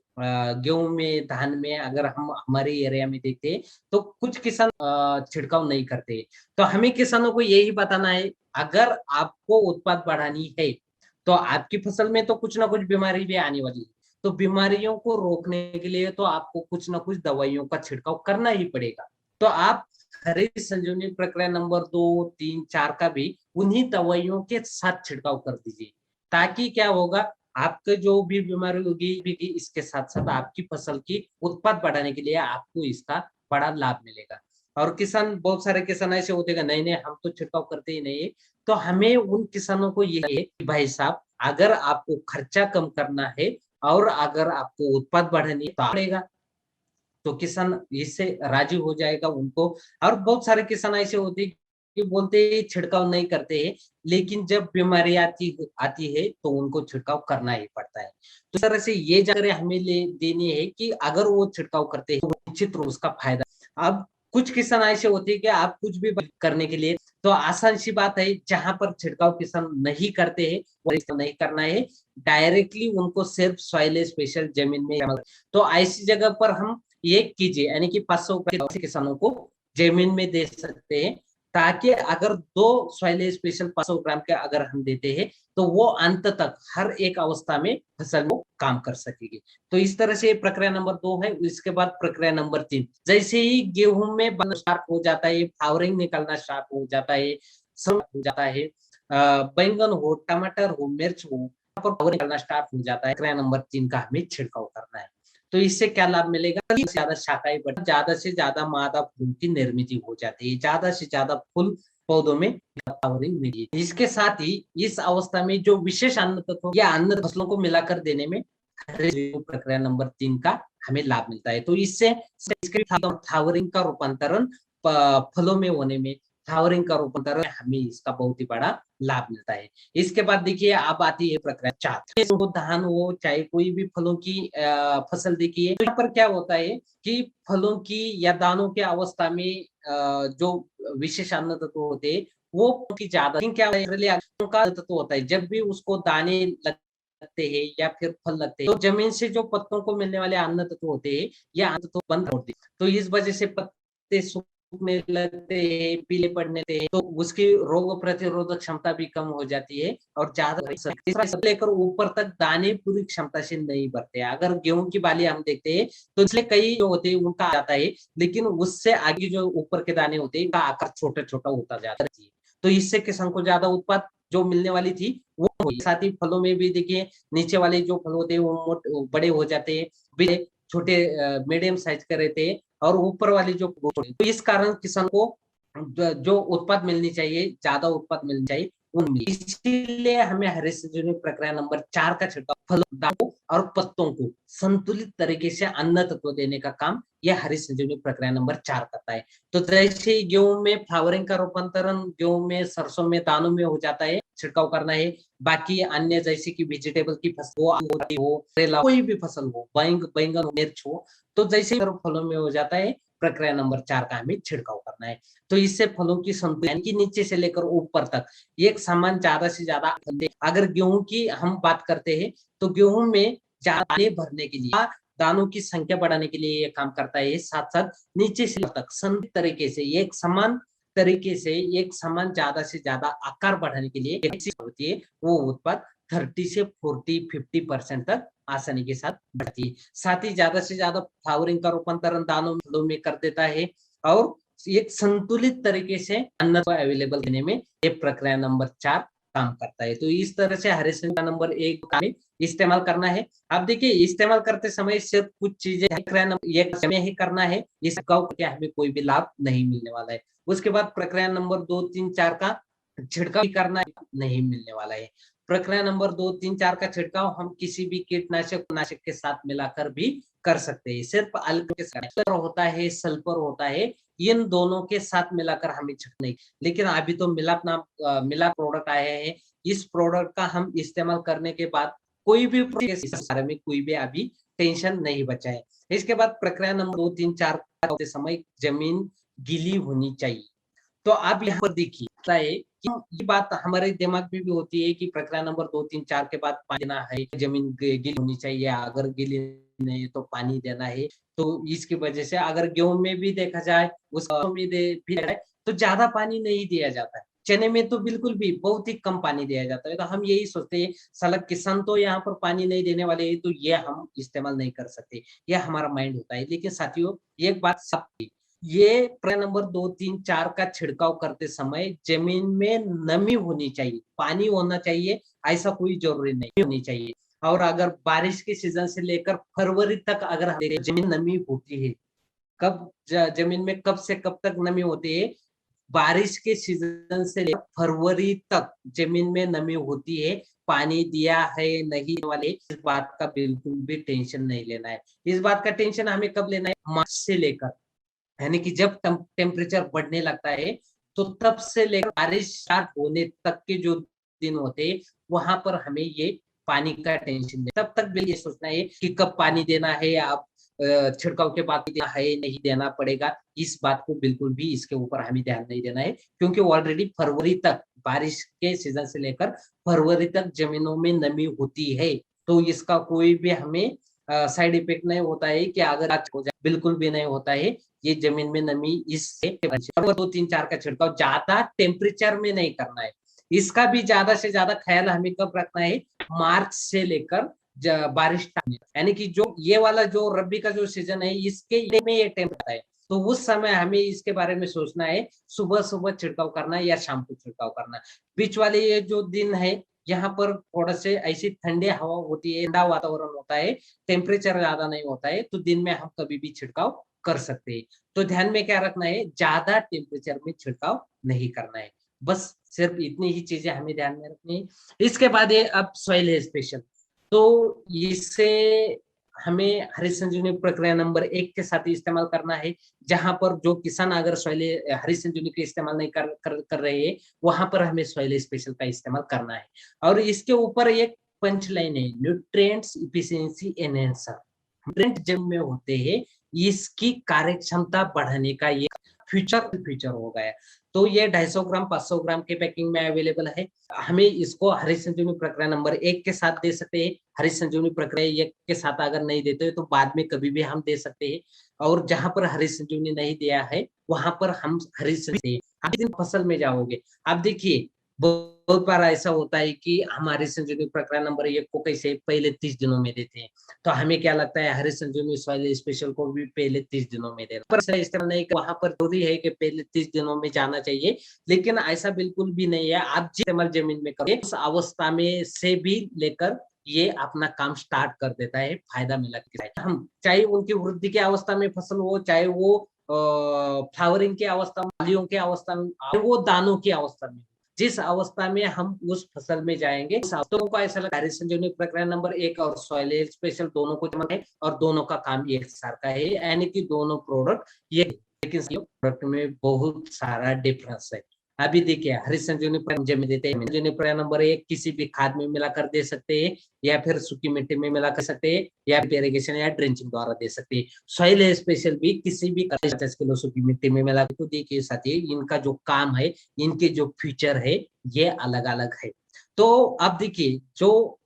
गेहूं में, धान में अगर हम हमारे एरिया में देखते हैं तो कुछ किसान छिड़काव नहीं करते। तो हमें किसानों को यही बताना है, अगर आपको उत्पाद बढ़ानी है तो आपकी फसल में तो कुछ ना कुछ बीमारी भी आने वाली है, तो बीमारियों को रोकने के लिए तो आपको कुछ ना कुछ दवाइयों का छिड़काव करना ही पड़ेगा। तो आप हरित संजीवनी प्रक्रिया नंबर 2, 3, 4 का भी उन्हीं दवाइयों के साथ छिड़काव कर दीजिए, ताकि क्या होगा, आपके जो भी बीमारी होगी इसके साथ साथ आपकी फसल की उत्पाद बढ़ाने के लिए आपको इसका बड़ा लाभ मिलेगा। और किसान, बहुत सारे किसान ऐसे होते हैं नहीं नहीं हम तो छिड़काव करते ही नहीं है, तो हमें उन किसानों को ये है कि भाई साहब, अगर आपको खर्चा कम करना है और अगर आपको उत्पाद बढ़ानी है तो पड़ेगा, तो किसान इससे राजी हो जाएगा उनको। और बहुत सारे किसान ऐसे होते हैं ये बोलते हैं छिड़काव नहीं करते हैं, लेकिन जब बीमारी आती है तो उनको छिड़काव करना ही पड़ता है। तो इस तरह से ये जानकारी हमें ले देनी है कि अगर वो छिड़काव करते हैं तो निश्चित रूप उसका फायदा। अब कुछ किसान ऐसे होते हैं कि आप कुछ भी करने के लिए तो आसान सी बात है, जहां पर छिड़काव किसान नहीं करते हैं वो नहीं करना है, डायरेक्टली उनको सिर्फ सॉइल स्पेशल जमीन में। तो ऐसी जगह पर हम ये कीजिए, यानी कि 500 किसानों को जमीन में दे सकते हैं, ताकि अगर 2 सॉइल स्पेशल 500 ग्राम के अगर हम देते हैं तो वो अंत तक हर एक अवस्था में फसल में काम कर सकेगी। तो इस तरह से प्रक्रिया नंबर 2 है। इसके बाद प्रक्रिया नंबर 3, जैसे ही गेहूं में बनना स्टार्ट हो जाता है, फ्लावरिंग निकलना स्टार्ट हो जाता है, हो जाता है, बैंगन हो, टमाटर हो, मिर्च हो, पर फ्लावरिंग निकलना स्टार्ट हो जाता है, प्रक्रिया नंबर 3 का हमें छिड़काव करना है। तो इससे क्या लाभ मिलेगा? ज्यादा शाखाएं बढ़, ज्यादा से ज्यादा मादा फूल की निर्मित हो जाती है, ज्यादा से ज्यादा फूल पौधों में फ्लावरिंग मिली। इसके साथ ही इस अवस्था में जो विशेष अन्न तत्व या अन्न फसलों को मिलाकर देने में प्रक्रिया नंबर 3 का हमें लाभ मिलता है। तो इससे फ्लावरिंग का रूपांतरण फलों में होने में, फ्लावरिंग का रूपांतरण हमें इसका बहुत ही बड़ा लाभ मिलता है। इसके बाद देखिए अब आती है प्रक्रिया 4, धान हो चाहे कोई भी फलों की फसल। देखिए तो यहाँ पर क्या होता है कि फलों की या दानों के अवस्था में जो विशेष अन्न तत्व होते हैं वो की ज्यादा क्या का तत्व होता है। जब भी उसको दाने लगते हैं या फिर फल लगते हैं तो जमीन से जो पत्तों को मिलने वाले अन्न तत्व होते हैं या अन्न तत्व बंद होते हैं, तो इस वजह से पत्ते सूखने लगते हैं, पीले पड़ने लगते हैं, तो उसकी रोग प्रतिरोधक क्षमता भी कम हो जाती है और ज्यादा लेकर ऊपर तक दाने पूरी क्षमता से नहीं बढ़ते। अगर गेहूं की बाली हम देखते हैं तो इसलिए कई जो होते हैं उनका आता है, लेकिन उससे आगे जो ऊपर के दाने होते हैं उनका आकार छोटा छोटा होता जाता है। तो इससे किसान को ज्यादा उत्पाद जो मिलने वाली थी वो हुई। साथ ही फलों में भी देखिए नीचे वाले जो फल होते हैं वो बड़े हो जाते हैं, छोटे मीडियम साइज के रहते हैं, और ऊपर वाले जो, तो इस कारण किसान को जो उत्पाद मिलनी चाहिए, ज्यादा उत्पाद मिलनी चाहिए, इसीलिए हमें हरे संजीवनी प्रक्रिया नंबर 4 का छिड़काव फलों, दानों और पत्तों को संतुलित तरीके से अन्न तत्व देने का काम यह हरी संजीवनी प्रक्रिया नंबर 4 करता है। तो जैसे गेहूं में फ्लावरिंग का रूपांतरण गेहूं में, सरसों में, दानों में हो जाता है, छिड़काव करना है। बाकी अन्य जैसे कि वेजिटेबल की फसल हो, करेला, कोई भी फसल हो, बैंगन, मिर्च हो, तो जैसे फलों में हो जाता है, प्रक्रिया नंबर 4 का हमें छिड़काव करना है। तो इससे फलों की संतुलन की नीचे से लेकर ऊपर तक एक समान ज्यादा से ज्यादा। अगर गेहूं की हम बात करते हैं तो गेहूं में दाने भरने के लिए, दानों की संख्या बढ़ाने के लिए ये काम करता है। साथ साथ नीचे से तक संतुलित तरीके से एक समान तरीके से एक समान ज्यादा से ज्यादा आकार बढ़ाने के लिए होती है, वो उत्पाद 30 से 40-50% तक आसानी के साथ बढ़ती है। साथ ही ज्यादा से ज्यादा फ्लावरिंग का रूपांतरण दानों फलों में कर देता है और एक संतुलित तरीके से अन्न को अवेलेबल देने में ये प्रक्रिया नंबर 4 काम करता है। तो इस तरह से हरे संजीवनी नंबर 1 का इस्तेमाल करना है। अब देखिए इस्तेमाल करते समय सिर्फ कुछ चीजें समय ही करना है, इस करके हमें कोई भी लाभ नहीं मिलने वाला है। उसके बाद प्रक्रिया नंबर 2, 3, 4 का छिड़काव करना नहीं मिलने वाला है। प्रक्रिया नंबर 2, 3, 4 का छिड़काव हम किसी भी कीटनाशक के साथ मिलाकर भी कर सकते हैं। सिर्फ अल्कोहल होता है, सल्फर होता है, इन दोनों के साथ मिलाकर हमें छिड़कना नहीं। लेकिन अभी तो मिलाप प्रोडक्ट आए हैं, इस प्रोडक्ट का हम इस्तेमाल करने के बाद कोई भी बारे में कोई भी अभी टेंशन नहीं बचा है। इसके बाद प्रक्रिया नंबर 2, 3, 4 करते समय जमीन गीली होनी चाहिए। तो आप यहाँ पर देखिए कि ये बात हमारे दिमाग में भी होती है कि प्रक्रिया नंबर 2, 3, 4 के बाद पानी देना है, जमीन गीली होनी चाहिए, अगर गीली नहीं तो पानी देना है। तो इसकी वजह से अगर गेहूं में भी देखा जाए, उसमें भी तो ज्यादा पानी नहीं दिया जाता है। चने में तो बिल्कुल भी बहुत ही कम पानी दिया जाता है। तो हम यही सोचते हैं साला किसान तो यहाँ पर पानी नहीं देने वाले हैं, तो ये हम इस्तेमाल नहीं कर सकते, यह हमारा माइंड होता है। लेकिन साथियों एक बात सब, ये प्रक्रिया नंबर 2, 3, 4 का छिड़काव करते समय जमीन में नमी होनी चाहिए, पानी होना चाहिए, ऐसा कोई जरूरी नहीं होनी चाहिए। और अगर बारिश के सीजन से लेकर फरवरी तक अगर जमीन नमी होती है, कब जमीन में कब से कब तक नमी होती है? बारिश के सीजन से लेकर फरवरी तक जमीन में नमी होती है। पानी दिया है नहीं वाले इस बात का बिल्कुल भी टेंशन नहीं लेना है। इस बात का टेंशन हमें कब लेना है? मार्च से लेकर, यानी कि जब टेम्परेचर बढ़ने लगता है तो तब से लेकर बारिश स्टार्ट होने तक के जो दिन होते हैं वहां पर हमें ये पानी का टेंशन नहीं, तब तक भी ये सोचना है कि कब पानी देना है, या आप छिड़काव के बाद देना है नहीं देना पड़ेगा, इस बात को बिल्कुल भी इसके ऊपर हमें ध्यान नहीं देना है, क्योंकि ऑलरेडी फरवरी तक, बारिश के सीजन से लेकर फरवरी तक जमीनों में नमी होती है। तो इसका कोई भी हमें साइड इफेक्ट नहीं होता है कि अगर आज हो जाए, बिल्कुल भी नहीं होता है। ये जमीन में नमी इससे 2-3-4 का छिड़काव ज्यादा टेम्परेचर में नहीं करना है। इसका भी ज्यादा से ज्यादा ख्याल हमें कब रखना है, मार्च से लेकर बारिश, यानी कि जो ये वाला जो रबी का जो सीजन है इसके में ये टेम्परेचर है, तो उस समय हमें इसके बारे में सोचना है, सुबह सुबह छिड़काव करना है या शाम को छिड़काव करना। बीच वाले ये जो दिन है यहाँ पर थोड़ा से ऐसी ठंडी हवा होती है, ठंडा वातावरण होता है, टेम्परेचर ज्यादा नहीं होता है, तो दिन में हम कभी भी छिड़काव कर सकते हैं। तो ध्यान में क्या रखना है, ज्यादा टेम्परेचर में छिड़काव नहीं करना है। बस सिर्फ इतनी ही चीजें हमें ध्यान में रखनी है। इसके बाद ये अब सॉइल है स्पेशल, तो इससे हमें हरित संजीवनी प्रक्रिया नंबर 1 के साथ इस्तेमाल करना है। जहां पर जो किसान अगर सॉइल हरित संजीवनी का इस्तेमाल नहीं कर रहे हैं, वहां पर हमें सॉइल स्पेशल का इस्तेमाल करना है। और इसके ऊपर एक पंच लाइन है, न्यूट्रिएंट्स इफिशिएंसी एनहेंसर। न्यूट्रिएंट जब में होते हैं, इसकी कार्यक्षमता बढ़ाने का ये फीचर हो गया। तो ये 250 ग्राम 500 ग्राम के पैकिंग में अवेलेबल है। हमें इसको हरित संजीवनी प्रक्रिया नंबर 1 के साथ दे सकते हैं। हरित संजीवनी प्रक्रिया 1 के साथ अगर नहीं देते तो बाद में कभी भी हम दे सकते हैं। और जहां पर हरित संजीवनी नहीं दिया है वहां पर हम हरित संजीवनी, आप दिन फसल में जाओगे, आप देखिए बहुत बार ऐसा होता है कि हमारी संजीवनी प्रक्रिया नंबर 1 को कैसे पहले 30 दिनों में देते हैं, तो हमें क्या लगता है हरित संजीवनी सॉइल स्पेशल को भी पहले 30 दिनों में देना, पर इस्तेमाल नहीं, वहां पर जरूरी है कि पहले 30 दिनों में जाना चाहिए, लेकिन ऐसा बिल्कुल भी नहीं है। आप इस्तेमाल जमीन में करें, उस अवस्था में से भी लेकर ये अपना काम स्टार्ट कर देता है, फायदा मिला के हम, चाहे उनकी वृद्धि की अवस्था में फसल हो, चाहे वो फ्लावरिंग की अवस्था में, फलियों की अवस्था में, वो दानों की अवस्था में, जिस अवस्था में हम उस फसल में जाएंगे, तो को ऐसा लगता है संजीवनी प्रक्रिया नंबर 1 और सॉइल स्पेशल दोनों को जमा है और दोनों का काम एक सार का है, यानी कि दोनों प्रोडक्ट ये, लेकिन प्रोडक्ट में बहुत सारा डिफरेंस है। अभी देखिए हरित संजीवनी प्रक्रिया में देते हैं, संजीवनी प्रक्रिया नंबर 1 किसी भी खाद में मिलाकर दे सकते हैं, या फिर सूखी मिट्टी में मिला कर सकते हैं, या इरिगेशन या ड्रेंचिंग द्वारा दे सकते हैं। सॉइल स्पेशल भी किसी भी 50 किलो सूखी मिट्टी में मिला, तो देखिए साथी इनका जो काम है, इनके जो फीचर है ये अलग अलग है। तो अब देखिए जो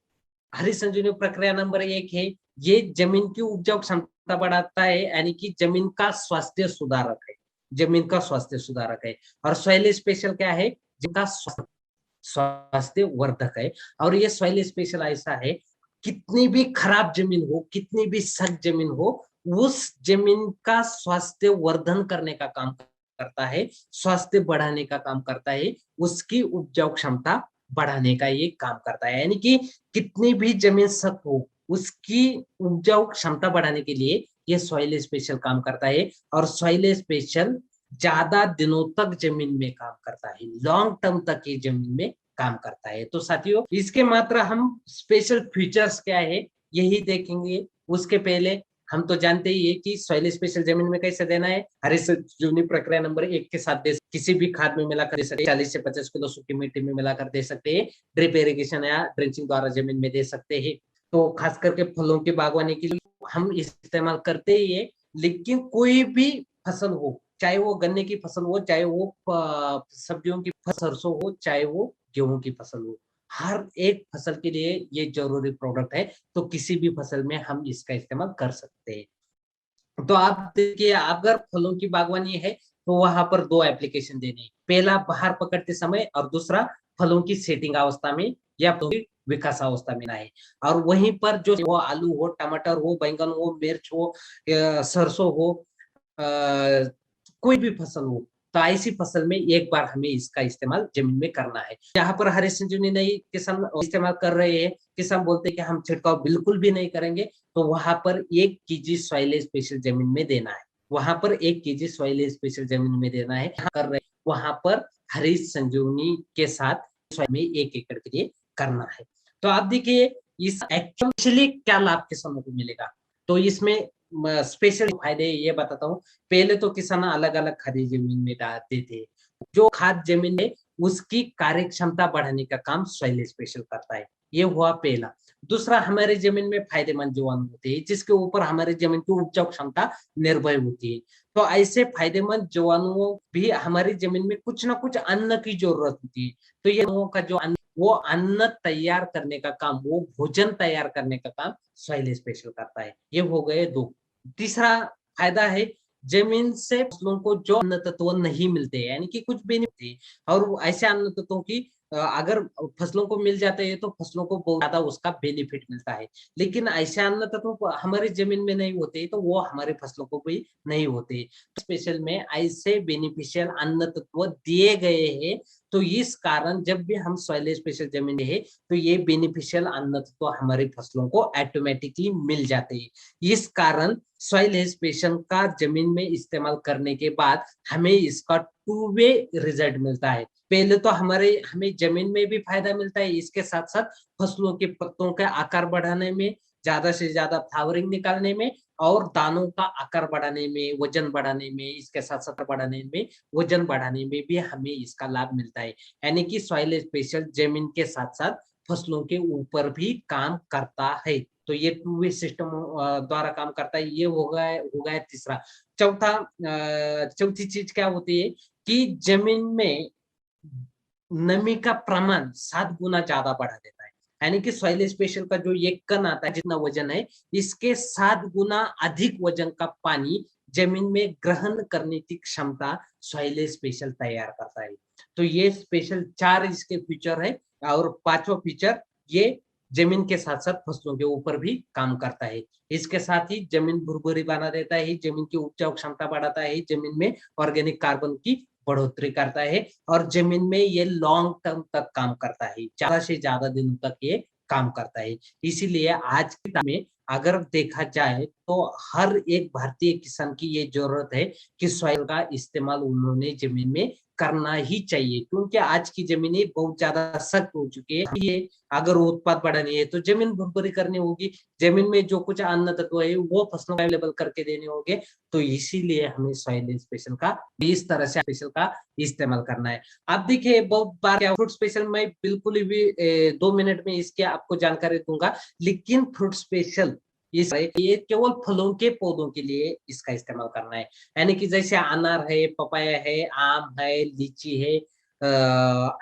हरित संजीवनी प्रक्रिया नंबर 1 है, ये जमीन की उपजाऊ क्षमता बढ़ाता है, यानी कि जमीन का स्वास्थ्य सुधारक है, जमीन का स्वास्थ्य सुधारक है। और सॉइल स्पेशल क्या है, जिनका स्वास्थ्य वर्धक है। और ये सॉइल स्पेशल ऐसा है, कितनी भी खराब जमीन हो, कितनी भी सख्त जमीन हो, उस जमीन का स्वास्थ्य वर्धन करने का काम करता है, स्वास्थ्य बढ़ाने का काम करता है, उसकी उपजाऊ क्षमता बढ़ाने का ये काम करता है। यानी कि कितनी भी जमीन सख्त हो, उसकी उपजाऊ क्षमता बढ़ाने के लिए ये सॉइल स्पेशल काम करता है। और सॉइल स्पेशल ज्यादा दिनों तक जमीन में काम करता है, लॉन्ग टर्म तक ये जमीन में काम करता है। तो साथियों इसके मात्र हम स्पेशल फीचर्स क्या है यही देखेंगे। उसके पहले हम तो जानते ही है कि सॉइल स्पेशल जमीन में कैसे देना है। हरित संजीवनी प्रक्रिया नंबर 1 के साथ दे, किसी भी खाद में मिलाकर दे सकते हैं, 40 से 50 किलो सूखी मिट्टी में मिलाकर दे सकते हैं, ड्रिप इरिगेशन या ड्रेंचिंग द्वारा जमीन में दे सकते हैं। तो खास करके फलों की बागवानी के लिए हम इस्तेमाल करते ही है, लेकिन कोई भी फसल हो, चाहे वो गन्ने की फसल हो, चाहे वो सब्जियों की सरसों हो, चाहे वो गेहूं की फसल हो, हर एक फसल के लिए ये जरूरी प्रोडक्ट है। तो किसी भी फसल में हम इसका इस्तेमाल कर सकते हैं। तो आप देखिए अगर फलों की बागवानी है तो वहां पर 2 एप्लीकेशन देने हैं, पहला बाहर पकड़ते समय और दूसरा फलों की सेटिंग अवस्था में या विकास अवस्था में है। और वहीं पर जो वो आलू हो, टमाटर हो, बैंगन हो, मिर्च हो, सरसों हो, कोई भी फसल हो, तो ऐसी फसल में एक बार हमें इसका इस्तेमाल जमीन में करना है। यहाँ पर हरित संजीवनी नहीं किसान इस्तेमाल कर रहे हैं, किसान बोलते हैं कि हम छिड़काव बिल्कुल भी नहीं करेंगे, तो वहां पर 1 kg सॉइल स्पेशल जमीन में देना है, वहां पर 1 kg सॉइल स्पेशल जमीन में देना है। कर रहे वहां पर हरित संजीवनी के साथ में 1 एकड़ के लिए करना है। तो आप देखिए इस एक्चुअली क्या लाभ किसानों को मिलेगा। तो इसमें स्पेशल फायदे ये बताता हूँ। पहले तो किसान अलग अलग खादी जमीन में डालते थे, जो खाद जमीन है उसकी कार्य क्षमता बढ़ाने का काम सॉइल स्पेशल करता है। ये हुआ पहला। दूसरा, हमारे जमीन में फायदेमंद जीवाणु होते हैं जिसके ऊपर हमारे जमीन की उपजाऊ क्षमता निर्भर होती है। तो ऐसे फायदेमंद जीवाणुओं भी हमारी जमीन में कुछ ना कुछ अन्न की जरूरत होती है। तो ये का जो अन्न, वो अन्न तैयार करने का काम, वो भोजन तैयार करने का काम सॉइल स्पेशल करता है। ये हो गए दो। तीसरा फायदा है, जमीन से फसलों को जो अन्न तत्व नहीं मिलते, यानी कि कुछ भी नहीं मिलते, और ऐसे अन्न तत्वों की अगर फसलों को मिल जाते हैं तो फसलों को बहुत ज्यादा उसका बेनिफिट मिलता है। लेकिन ऐसे अन्न तत्व हमारी जमीन में नहीं होते तो वो हमारे फसलों को भी नहीं होते। स्पेशल में ऐसे बेनिफिशियल अन्न तत्व दिए गए हैं, तो इस कारण जब भी हम सॉइल स्पेशल जमीन है तो ये बेनिफिशियल अन्न तत्व हमारी फसलों को ऑटोमेटिकली मिल जाते हैं। इस कारण सॉइल स्पेशल का जमीन में इस्तेमाल करने के बाद हमें इसका टू वे रिजल्ट मिलता है। पहले तो हमें जमीन में भी फायदा मिलता है, इसके साथ साथ फसलों के पत्तों का आकार बढ़ाने में, ज्यादा से ज्यादा फ्लावरिंग निकालने में, और दानों का आकार बढ़ाने में, वजन बढ़ाने में, इसके साथ साथ बढ़ाने में, वजन बढ़ाने में भी हमें इसका लाभ मिलता है। यानी कि सॉइल स्पेशल जमीन के साथ साथ फसलों के ऊपर भी काम करता है। तो ये टू वे सिस्टम द्वारा काम करता है। ये हो गया तीसरा। चौथी चीज क्या होती है कि जमीन में नमी का प्रमाण 7 गुना ज्यादा बढ़ा देता है। यानी कि सॉइल स्पेशल का जो एक कण आता है, जितना वजन है, इसके 7 गुना अधिक वजन का पानी जमीन में ग्रहण करने की क्षमता सॉइल स्पेशल तैयार करता है। तो ये स्पेशल 4 इसके फीचर है। और 5वां फीचर, ये जमीन के साथ साथ फसलों के ऊपर भी काम करता है। इसके साथ ही जमीन भुरभुरी बना देता है, जमीन की उपजाऊ क्षमता बढ़ाता है, जमीन में ऑर्गेनिक कार्बन की बढ़ोतरी करता है, और जमीन में ये लॉन्ग टर्म तक काम करता है, ज्यादा से ज्यादा दिनों तक ये काम करता है। इसीलिए आज के टाइम में अगर देखा जाए तो हर एक भारतीय किसान की ये जरूरत है कि सॉइल का इस्तेमाल उन्होंने जमीन में करना ही चाहिए, क्योंकि आज की जमीनें बहुत ज्यादा सख्त हो चुकी है। ये अगर उत्पाद बढ़ानी है तो जमीन भुरभुरी करनी होगी, जमीन में जो कुछ अन्न तत्व है वो फसलों को अवेलेबल करके देने होंगे। तो इसीलिए हमें सॉइल स्पेशल का इस तरह से स्पेशल का इस्तेमाल करना है। आप देखिए, बहुत बार क्या फ्रूट स्पेशल में बिल्कुल भी 2 मिनट में इसकी आपको जानकारी दूंगा, लेकिन फ्रूट स्पेशल ये केवल फलों के पौधों के लिए इसका इस्तेमाल करना है। यानी कि जैसे अनार है, पपाया है, आम है, लीची है,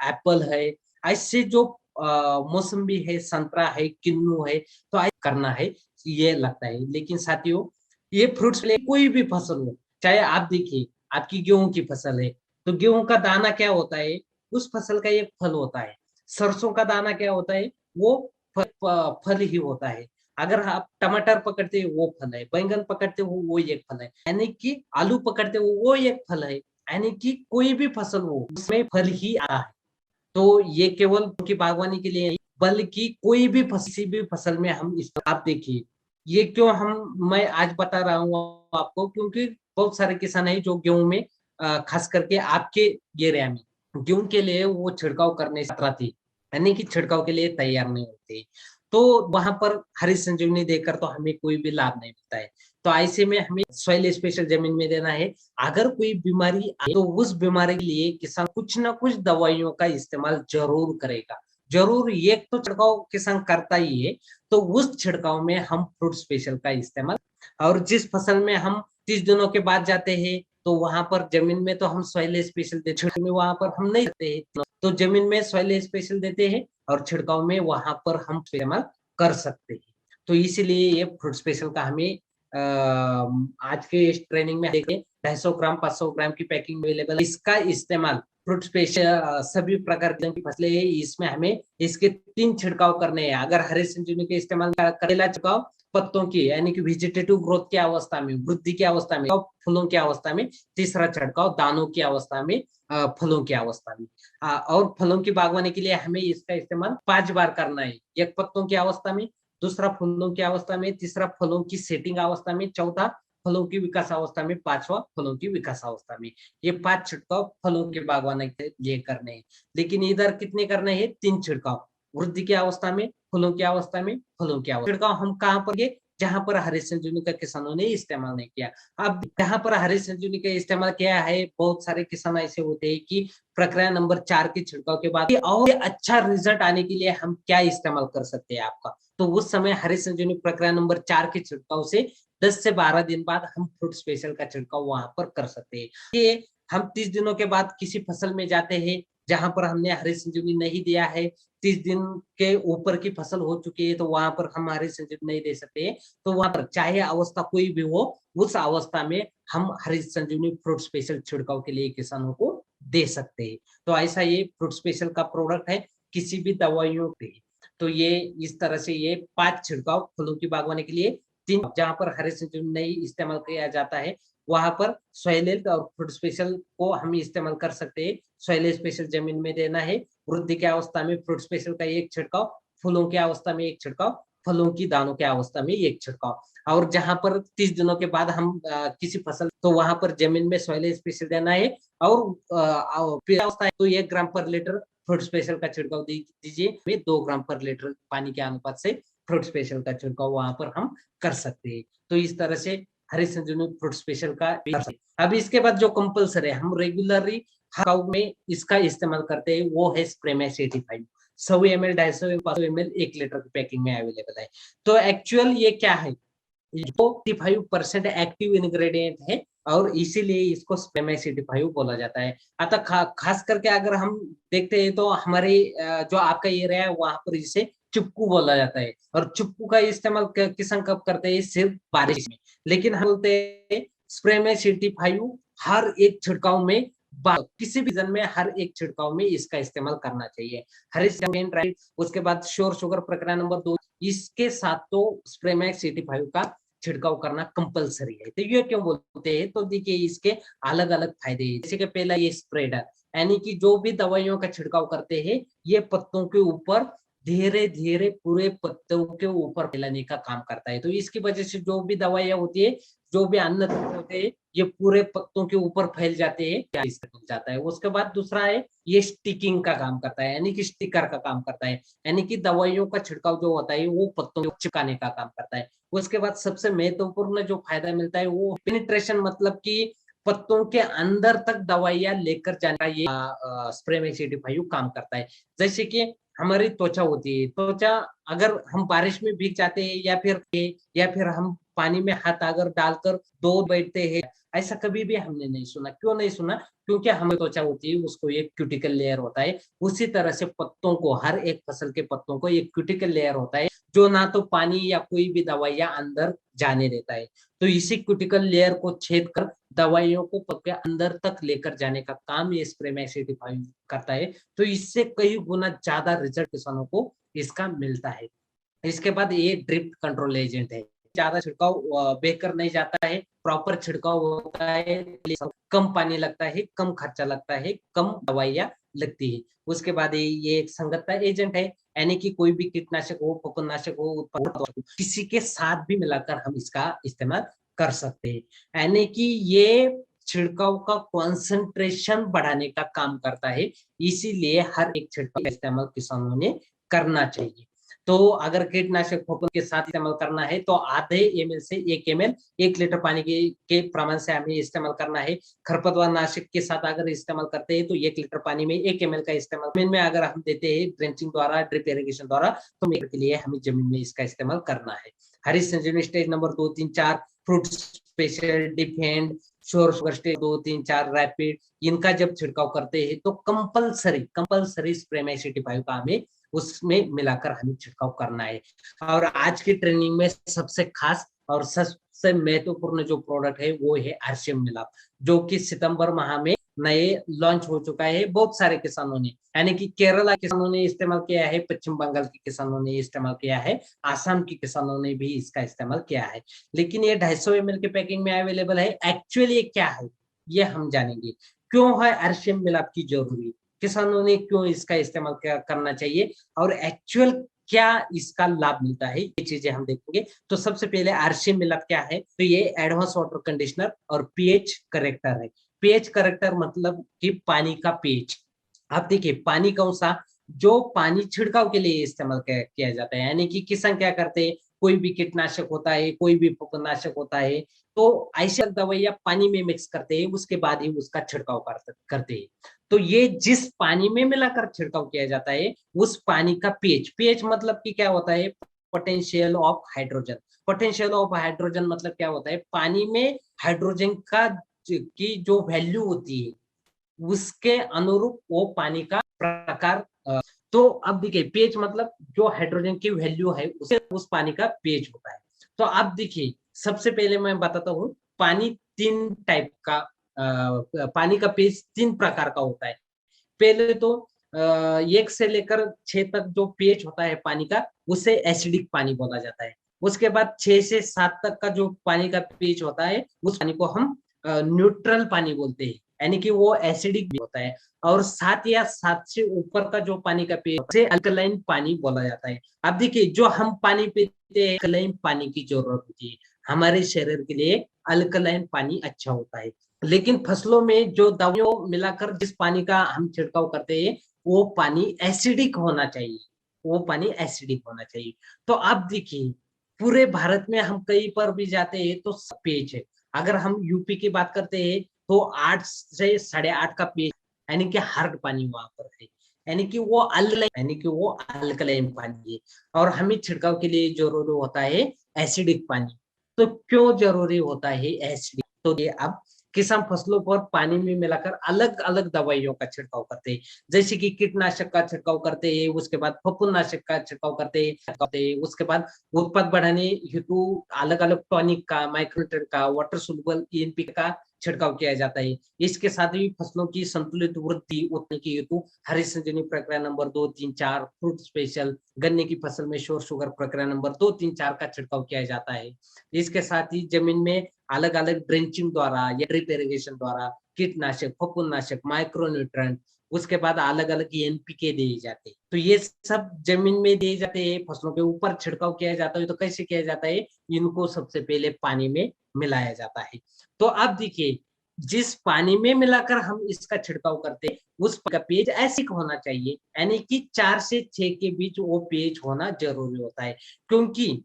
एप्पल है, ऐसे जो मौसम्बी है, संतरा है, किन्नू है, तो करना है, ये लगता है। लेकिन साथियों, ये फ्रूट्स कोई भी फसल हो, चाहे आप देखिए आपकी गेहूं की फसल है तो गेहूं का दाना क्या होता है, उस फसल का एक फल होता है। सरसों का दाना क्या होता है, वो फल ही होता है। अगर आप टमाटर पकड़ते हो वो फल है, बैंगन पकड़ते हो वो एक फल है, यानी कि आलू पकड़ते हो वो एक फल है। यानी कि कोई भी फसल हो उसमें फल ही आ है। तो ये केवल उनकी बागवानी के लिए नहीं, बल्कि कोई भी किसी भी फसल में हम इस, आप देखिए ये क्यों मैं आज बता रहा हूँ आपको, क्योंकि बहुत सारे किसान है जो गेहूं में खास करके आपके एरिया में गेहूं के लिए वो छिड़काव करने थी, यानी कि छिड़काव के लिए तैयार नहीं होते, तो वहां पर हरी संजीवनी देकर तो हमें कोई भी लाभ नहीं मिलता है। तो ऐसे में हमें सॉइल स्पेशल जमीन में देना है। अगर कोई बीमारी आए तो उस बीमारी के लिए किसान कुछ ना कुछ दवाइयों का इस्तेमाल जरूर करेगा, जरूर। एक तो छिड़काव किसान करता ही है, तो उस छिड़काव में हम फ्रूट स्पेशल का इस्तेमाल, और जिस फसल में हम 30 दिनों के बाद जाते हैं तो वहां पर जमीन में तो हम सॉइल स्पेशल देते हैं, वहां पर हम नहीं देते हैं, तो जमीन में सॉइल स्पेशल देते हैं और छिड़काव में वहां पर हम इस्तेमाल कर सकते हैं। तो इसीलिए ये फ्रूट स्पेशल का हमें आज के इस ट्रेनिंग में देखें 250 ग्राम 500 ग्राम की पैकिंग अवेलेबल, इसका इस्तेमाल फ्रूट स्पेशल सभी प्रकार की फसलें है, इसमें हमें इसके 3 छिड़काव करने हैं। अगर हरे संजीवनी के इस्तेमाल करेला छिड़काव पत्तों की, यानी कि वेजिटेटिव ग्रोथ की अवस्था में, वृद्धि की अवस्था में, फूलों की अवस्था में, तीसरा छिड़काव दानों की अवस्था में, फलों की अवस्था में। और फलों की बागवानी के लिए हमें इसका इस्तेमाल 5 बार करना है, एक पत्तों की अवस्था में, दूसरा फूलों की अवस्था में, तीसरा फलों की सेटिंग अवस्था में, चौथा फलों की विकास अवस्था में, 5वां फलों की विकास अवस्था में। ये 5 छिड़काव फलों के बागवानी के लिए करने हैं। लेकिन इधर कितने करने हैं, 3 छिड़काव, वृद्धि की अवस्था में, फूलों की अवस्था में, फलों की अवस्था। छिड़काव हम कहाँ पर जहां पर हरी संजीवनी का किसानों ने इस्तेमाल नहीं किया। अब जहां पर हरी संजीवनी का इस्तेमाल किया है, बहुत सारे किसान ऐसे होते हैं कि प्रक्रिया नंबर 4 के छिड़काव के बाद और अच्छा रिजल्ट आने के लिए हम क्या इस्तेमाल कर सकते हैं आपका, तो उस समय हरी संजीवनी प्रक्रिया नंबर 4 के छिड़काव से 10 से 12 दिन बाद हम फ्रूट स्पेशल का छिड़काव वहां पर कर सकते हैं। ये हम 30 दिनों के बाद किसी फसल में जाते हैं जहां पर हमने हरी संजीवनी नहीं दिया है, 30 दिन के ऊपर की फसल हो चुकी है, तो वहां पर हम हरी संजीवनी नहीं दे सकते। तो वहां पर चाहे अवस्था कोई भी हो, उस अवस्था में हम हरी संजीवनी फ्रूट स्पेशल छिड़काव के लिए किसानों को दे सकते हैं। तो ऐसा ये फ्रूट स्पेशल का प्रोडक्ट है किसी भी दवाइयों पे। तो ये इस तरह से ये 5 छिड़काव फूलों की बागवानी के लिए, 3 जहां पर हरी संजीवनी नहीं इस्तेमाल किया जाता है वहां पर सॉइल हेल्थ और फ्रूट स्पेशल को हम इस्तेमाल कर सकते हैं। सॉइल स्पेशल जमीन में देना है, वृद्धि की अवस्था में फ्रूट स्पेशल का एक छिड़काव, फूलों की अवस्था में एक छिड़काव, फलों की दानों की अवस्था में एक छिड़काव। और जहां पर 30 दिनों के बाद हम किसी फसल, तो वहां पर जमीन में सॉइल स्पेशल देना है और अवस्था है तो 1 ग्राम पर लीटर फ्रूट स्पेशल का छिड़काव दीजिए। 2 ग्राम पर लीटर पानी के अनुपात से फ्रूट स्पेशल का छिड़काव वहां पर हम कर सकते हैं। तो इस तरह से हरी संजीवनी फ्रूट स्पेशल का। अब इसके बाद जो कंपलसरी हम रेगुलरली छिड़काव में इसका इस्तेमाल करते हैं वो है Spraymax 85। 100 ml, 250 ml, 500 ml 1 litre की पैकिंग में अवेलेबल है। तो एक्चुअल ये क्या है, जो 85% एक्टिव इंग्रेडिएंट है और इसीलिए इसको स्प्रेमैक्स 85 बोला जाता है। अतः खास करके अगर हम देखते हैं तो हमारे जो आपका एरिया है वहां पर इसे चुप्पू बोला जाता है, और चुप्पू का इस्तेमाल किसान कब करते हैं, सिर्फ बारिश में। लेकिन हम बोलते हैं स्प्रेमैक्स 85 हर एक छिड़काव में, किसी भी सीजन में हर एक छिड़काव में इसका इस्तेमाल करना चाहिए। हरी उसके बाद श्योर शुगर प्रक्रिया नंबर 2, इसके साथ तो स्प्रेमैक्स 85 का छिड़काव करना कंपलसरी है। तो ये क्यों बोलते हैं, तो देखिए इसके अलग अलग फायदे हैं। जैसे कि पहला ये स्प्रेडर, यानी कि जो भी दवाइयों का छिड़काव करते हैं ये पत्तों के ऊपर धीरे धीरे पूरे पत्तों के ऊपर फैलाने का काम करता है। तो इसकी वजह से जो भी दवाइयां होती है, जो भी अन्न होते हैं, ये पूरे पत्तों के ऊपर फैल जाते हैं, जाता है। उसके बाद दूसरा है ये स्टिकिंग का काम करता है, यानी कि स्टिकर का काम करता है, यानी कि दवाइयों का छिड़काव जो होता है वो पत्तों को चिपकाने का काम करता है। उसके बाद सबसे महत्वपूर्ण जो फायदा मिलता है वो पेनिट्रेशन, मतलब कि पत्तों के अंदर तक दवाइयां लेकर जाने का ये स्प्रेमैक्स 85 काम करता है। जैसे कि हमारी त्वचा होती है, त्वचा अगर हम बारिश में भीग जाते हैं या फिर हम पानी में हाथ अगर डालकर दो बैठते हैं, ऐसा कभी भी हमने नहीं सुना। क्यों नहीं सुना, क्योंकि हमें त्वचा होती है उसको एक क्यूटिकल लेयर होता है। उसी तरह से पत्तों को, हर एक फसल के पत्तों को एक क्यूटिकल लेयर होता है जो ना तो पानी या कोई भी दवाइयां अंदर जाने देता है। तो इसी क्यूटिकल लेयर को छेद कर दवाइयों को पत्ते के अंदर तक लेकर जाने का काम ये स्प्रेमैक्स 85 करता है। तो इससे कई गुना ज्यादा रिजल्ट किसानों को इसका मिलता है। इसके बाद ये ड्रिप कंट्रोल एजेंट है, ज्यादा छिड़काव बेकर नहीं जाता है, प्रॉपर छिड़काव होता है, कम पानी लगता है, कम खर्चा लगता है, कम दवाइयां लगती है। उसके बाद ये एक संगतता एजेंट है, यानी कि कोई भी कीटनाशक हो, फफूंदनाशक हो, किसी के साथ भी मिलाकर हम इसका इस्तेमाल कर सकते हैं। यानी कि ये छिड़काव का कॉन्सेंट्रेशन बढ़ाने का काम करता है, इसीलिए हर एक छिड़काव का इस्तेमाल किसानों ने करना चाहिए। तो अगर कीटनाशक फफूंद के साथ इस्तेमाल करना है तो आधे ml से 1 ml 1 लीटर पानी के प्रमाण से हमें इस्तेमाल करना है। खरपतवार नाशक के साथ अगर इस्तेमाल करते हैं तो 1 लीटर पानी में 1 ml का इस्तेमाल जमीन में अगर हम देते हैं ड्रेंचिंग द्वारा, ड्रिप इरिगेशन द्वारा, तो मीटर के लिए हमें जमीन में इसका इस्तेमाल करना है। Hari Sanjeevani stage number 2, 3, 4, fruit special, defend, sure sugar stage 2, 3, 4, rapid, इनका जब छिड़काव करते हैं तो कंपलसरी स्प्रेमैक्स 85 का हमें उसमें मिलाकर हमें छिड़काव करना है। और आज की ट्रेनिंग में सबसे खास और सबसे महत्वपूर्ण जो प्रोडक्ट है वो है आरसीएम मिलाप, जो कि सितंबर माह में नए लॉन्च हो चुका है। बहुत सारे किसानों ने, यानी कि केरला किसानों ने इस्तेमाल किया है, पश्चिम बंगाल के किसानों ने इस्तेमाल किया है, आसाम के किसानों ने भी इसका इस्तेमाल किया है। लेकिन ये 250 ml के पैकिंग में अवेलेबल है। एक्चुअली ये क्या है ये हम जानेंगे। क्यों है आरसीएम मिलाप की जरूरी, किसानों ने क्यों इसका इस्तेमाल करना चाहिए, और एक्चुअल क्या इसका लाभ मिलता है, ये चीजें हम देखेंगे। तो सबसे पहले आरसीएम मिलाप क्या है, तो ये एडवांस वाटर कंडीशनर और पीएच करेक्टर है। पीएच करेक्टर मतलब कि पानी का पीएच। आप देखिए पानी कौन सा, जो पानी छिड़काव के लिए इस्तेमाल किया जाता है, यानी कि किसान क्या करते हैं, कोई भी कीटनाशक होता है, कोई भी फफूंदनाशक होता है, तो ऐसी दवाइयां पानी में मिक्स करते हैं, उसके बाद ही उसका छिड़काव करते हैं। तो ये जिस पानी में मिलाकर छिड़काव किया जाता है उस पानी का पीएच, पीएच मतलब कि क्या होता है, potential of hydrogen. Potential of hydrogen मतलब क्या होता है, पानी में हाइड्रोजन का की जो वैल्यू होती है उसके अनुरूप वो पानी का प्रकार। तो अब देखिए पीएच मतलब जो हाइड्रोजन की वैल्यू है उसे उस पानी का पीएच होता है। तो अब देखिए सबसे पहले मैं बताता हूँ, पानी तीन टाइप का, पानी का पीएच तीन प्रकार का होता है। पहले तो 1 से लेकर 6 तक जो पीएच होता है पानी का उसे एसिडिक पानी बोला जाता है। उसके बाद 6 से 7 तक का जो पानी का पीएच होता है उस पानी को हम न्यूट्रल पानी बोलते हैं, यानी कि वो एसिडिक भी होता है। और 7 या 7 से ऊपर का जो पानी का पीएच उसे अल्कलाइन पानी बोला जाता है। अब देखिए जो हम पानी पीते हैं अल्कलाइन पानी की जरूरत होती है, हमारे शरीर के लिए अल्कलाइन पानी अच्छा होता है। लेकिन फसलों में जो दवाइयों मिलाकर जिस पानी का हम छिड़काव करते हैं वो पानी एसिडिक होना चाहिए, वो पानी एसिडिक होना चाहिए। तो अब देखिए पूरे भारत में हम कहीं पर भी जाते हैं तो पीएच है। अगर हम यूपी की बात करते हैं तो 8 से 8.5 का पीएच, यानी कि हार्ड पानी वहां पर है, यानी कि वो अल्कलाइन पानी है। और हमें छिड़काव के लिए जरूरी होता है एसिडिक पानी। तो क्यों जरूरी होता है एसिडिक, तो ये अब किसान फसलों पर पानी में मिलाकर अलग अलग दवाइयों का छिड़काव करते हैं, जैसे कि कीटनाशक का छिड़काव करते हैं, उसके बाद फफूंदनाशक का छिड़काव करते हैं, उसके बाद उत्पादन बढ़ाने हेतु अलग अलग टॉनिक का, माइक्रोन्यूट्रिएंट का, वाटर सोल्युबल एनपीके का छिड़काव किया जाता है। इसके साथ ही फसलों की संतुलित वृद्धि उतने की हेतु हरित संजीवनी प्रक्रिया नंबर 2, 3, 4, फ्रूट स्पेशल, गन्ने की फसल में शोर शुगर प्रक्रिया नंबर 2, 3, 4 का छिड़काव किया जाता है। इसके साथ ही जमीन में अलग अलग ड्रेंचिंग द्वारा या ड्रिप इरिगेशन द्वारा कीटनाशक, फफूंदनाशक, माइक्रोन्यूट्रिएंट, उसके बाद अलग अलग एनपीके दिए जाते हैं। तो ये सब जमीन में दिए जाते हैं, फसलों के ऊपर छिड़काव किया जाता है। तो कैसे किया जाता है, इनको सबसे पहले पानी में मिलाया जाता है। तो अब देखिए जिस पानी में मिलाकर हम इसका छिड़काव करते हैं उस का पीएच एसिडिक होना चाहिए, यानी कि 4 से 6 के बीच वो पीएच होना जरूरी होता है। क्योंकि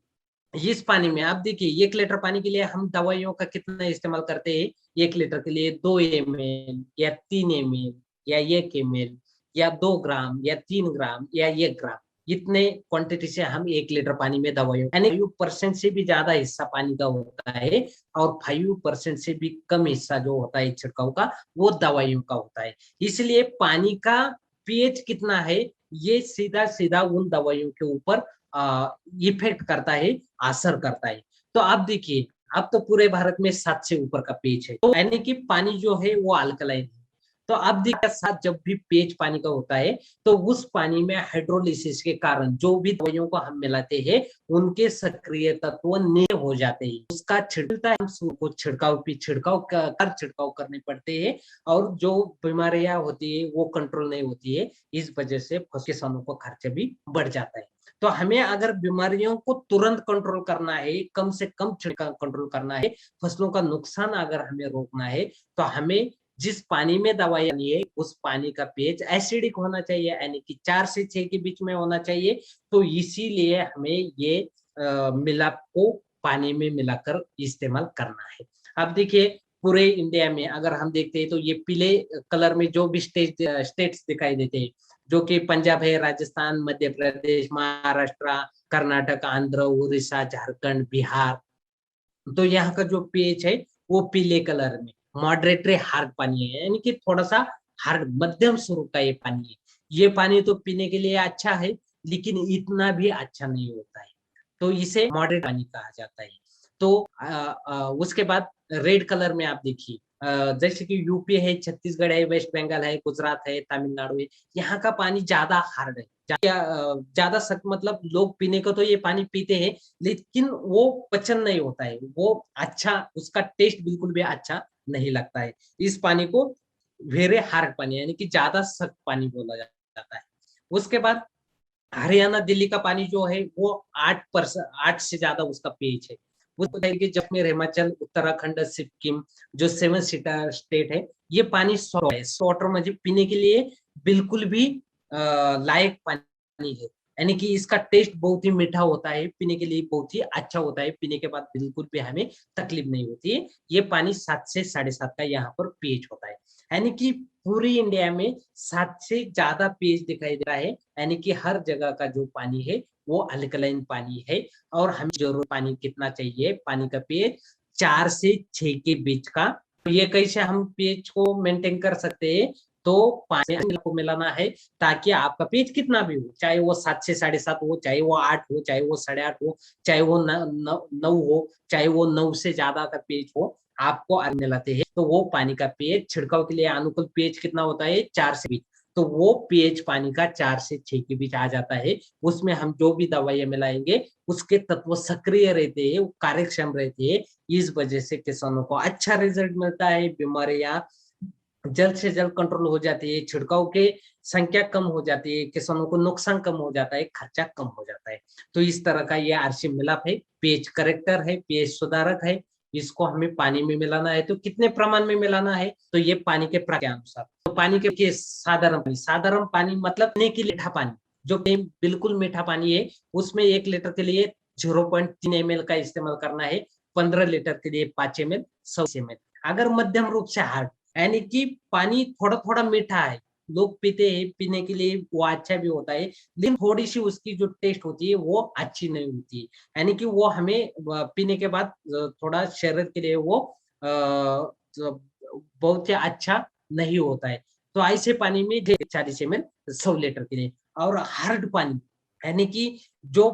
इस पानी में आप देखिए 1 लीटर पानी के लिए हम दवाइयों का कितना इस्तेमाल करते हैं, 1 लीटर के लिए 2 ml या 3 ml या 1 ml या 2 ग्राम या 3 ग्राम या 1 ग्राम, इतने क्वांटिटी से हम 1 लीटर पानी में दवाइयों, यानी 5% से भी ज्यादा हिस्सा पानी का होता है और 5% से भी कम हिस्सा जो होता है छिड़काव का वो दवाइयों का होता है। इसलिए पानी का पीएच कितना है ये सीधा सीधा उन दवाइयों के ऊपर इफेक्ट करता है, असर करता है। तो आप देखिए अब तो पूरे भारत में 7 से ऊपर का पीएच है, तो यानी कि पानी जो है वो अल्कलाइन है। तो आप देखिए साथ जब भी पीएच पानी का होता है तो उस पानी में हाइड्रोलिसिस के कारण जो भी दवाइयों को हम मिलाते हैं उनके सक्रिय तत्व नष्ट हो जाते हैं, उसका छिड़काव करने पड़ते हैं और जो बीमारियां होती है वो कंट्रोल नहीं होती है। इस वजह से किसानों को खर्च भी बढ़ जाता है। तो हमें अगर बीमारियों को तुरंत कंट्रोल करना है, कम से कम छिड़काव कंट्रोल करना है, फसलों का नुकसान अगर हमें रोकना है, तो हमें जिस पानी में दवाई आनी है उस पानी का पीएच एसिडिक होना चाहिए, यानी कि 4 से 6 के बीच में होना चाहिए। तो इसीलिए हमें ये मिलाप को पानी में मिलाकर इस्तेमाल करना है। अब देखिए पूरे इंडिया में अगर हम देखते हैं तो ये पीले कलर में जो भी स्टेट्स दिखाई देते हैं, जो कि पंजाब है, राजस्थान, मध्य प्रदेश, महाराष्ट्र, कर्नाटक, आंध्र, उड़ीसा, झारखंड, बिहार, तो यहाँ का जो पीएच है वो पीले कलर में मॉडरेटरी हार्ड पानी है, यानी कि थोड़ा सा हार्ड मध्यम स्वरूप का ये पानी है। ये पानी तो पीने के लिए अच्छा है लेकिन इतना भी अच्छा नहीं होता है, तो इसे मॉडरेट पानी कहा जाता है। तो उसके बाद रेड कलर में आप देखिए जैसे कि यूपी है, छत्तीसगढ़ है, वेस्ट बंगाल है, गुजरात है, तमिलनाडु है, यहाँ का पानी ज्यादा हार्ड है, ज्यादा सख्त, मतलब लोग पीने को तो ये पानी पीते हैं लेकिन वो पचन नहीं होता है, वो अच्छा, उसका टेस्ट बिल्कुल भी अच्छा नहीं लगता है। इस पानी को वेरी हार्ड पानी यानी कि ज्यादा सख्त पानी बोला जाता है। उसके बाद हरियाणा, दिल्ली का पानी जो है वो 8 से ज्यादा उसका पीएच है। उसको देखिए जम्मू, हिमाचल, उत्तराखंड, सिक्किम जो 7 सीटर स्टेट है, ये पानी सॉल्ट है, वाटर, मुझे पीने के लिए बिल्कुल भी लायक पानी है, यानी कि इसका टेस्ट बहुत ही मीठा होता है, पीने के लिए बहुत ही अच्छा होता है, पीने के बाद बिल्कुल भी हमें तकलीफ नहीं होती है। ये पानी 7 से 7.5 का यहाँ पर पीएच होता है, यानी कि पूरी इंडिया में 7 से ज्यादा पीएच दिखाई दे रहा है, यानी कि हर जगह का जो पानी है वो अल्कलाइन पानी है। और हमें जरूर पानी कितना चाहिए, पानी का पीएच 4 से 6 के बीच का। तो ये कैसे हम पीएच को मेंटेन कर सकते हैं, तो पानी को मिलाना है ताकि आपका पीएच कितना भी हो, चाहे वो 7 से 7.5 हो, चाहे वो 8 हो, चाहे वो 8.5 हो, चाहे वो 9 हो, चाहे वो 9 से ज्यादा का पीएच हो, आपको मिलाते हैं। तो वो पानी का पीएच छिड़काव के लिए अनुकूल पीएच कितना होता है, 4 से 20। तो वो पीएच पानी का 4 से 6 के बीच आ जाता है। उसमें हम जो भी दवाइयां मिलाएंगे उसके तत्व सक्रिय रहते हैं, वो कार्यक्षम रहते हैं। इस वजह से किसानों को अच्छा रिजल्ट मिलता है, बीमारियां जल्द से जल्द कंट्रोल हो जाती है, छिड़काव के संख्या कम हो जाती है, किसानों को नुकसान कम हो जाता है, खर्चा कम हो जाता है। तो इस तरह का ये आरसी मिलाप है, पीएच करेक्टर है, पीएच सुधारक है। इसको हमें पानी में मिलाना है, तो कितने प्रमाण में मिलाना है, तो ये पानी के प्रकार के अनुसार। तो पानी के साधारण पानी मतलब पीने के लिए मीठा पानी, जो बिल्कुल मीठा पानी है, उसमें 1 लीटर के लिए 0.3 ml का इस्तेमाल करना है, 15 लीटर के लिए 5 ml, 100 ml। अगर मध्यम रूप से हार्ड, यानी कि पानी थोड़ा थोड़ा मीठा है, लोग पीते हैं, पीने के लिए वो अच्छा भी होता है, लेकिन थोड़ी सी उसकी जो टेस्ट होती है वो अच्छी नहीं होती है, यानी कि वो हमें पीने के बाद थोड़ा शरीर के लिए वो बहुत ही अच्छा नहीं होता है। तो ऐसे पानी में 40 ml 100 लीटर के लिए। और हार्ड पानी, यानी कि जो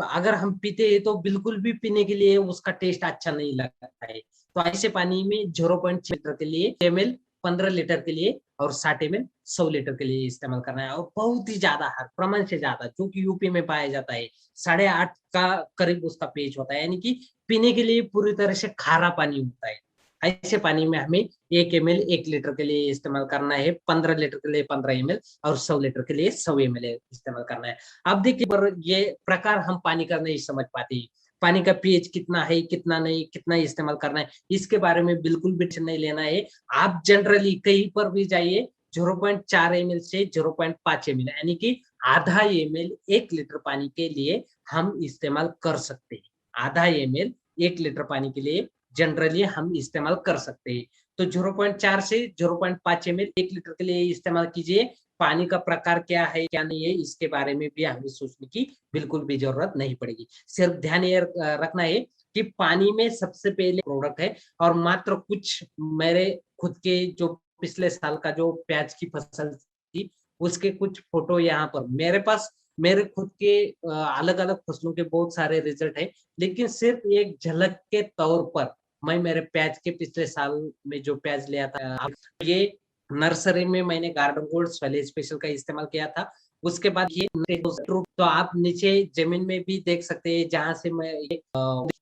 अगर हम पीते हैं तो बिल्कुल भी पीने के लिए उसका टेस्ट अच्छा नहीं लगता है। तो ऐसे पानी में 0.6 लीटर के लिए ml 15 लीटर के लिए और 60 ml 100 लीटर के लिए इस्तेमाल करना है। और बहुत ही ज्यादा हर प्रमाण से ज्यादा जो कि यूपी में पाया जाता है 8.5 का करीब उसका पीएच होता है, यानी कि पीने के लिए पूरी तरह से खारा पानी होता है। ऐसे पानी में हमें 1 ml 1 लीटर के लिए इस्तेमाल करना है, 15 लीटर के लिए 15 ml और 100 लीटर के लिए 100 ml इस्तेमाल करना है। अब देखिए, पर ये प्रकार हम पानी का नहीं समझ पाते, पानी का पीएच कितना है, कितना नहीं, कितना इस्तेमाल करना है, इसके बारे में बिल्कुल भी नहीं लेना है। आप जनरली कहीं पर भी जाइए, 0.4 ml से 0.5 ml, यानी कि आधा ml 1 लीटर पानी के लिए हम इस्तेमाल कर सकते हैं। आधा ml 1 लीटर पानी के लिए जनरली हम इस्तेमाल कर सकते हैं। तो 0.4 से 0.5 ml 1 लीटर के लिए इस्तेमाल कीजिए। पानी का प्रकार क्या है क्या नहीं है इसके बारे में भी हमें सोचने की बिल्कुल भी जरूरत नहीं पड़ेगी। सिर्फ ध्यान ये रखना है कि पानी में सबसे पहले प्रोडक्ट है, और मात्र कुछ मेरे खुद के जो पिछले साल का जो प्याज की फसल थी उसके कुछ फोटो यहाँ पर मेरे पास, मेरे खुद के अलग अलग फसलों के बहुत सारे रिजल्ट है, लेकिन सिर्फ एक झलक के तौर पर मैं मेरे प्याज के पिछले साल में जो प्याज लिया था, ये नर्सरी में मैंने गार्डन गोल्ड सॉइल स्पेशल का इस्तेमाल किया था। उसके बाद ये तो आप नीचे जमीन में भी देख सकते हैं, जहां से मैं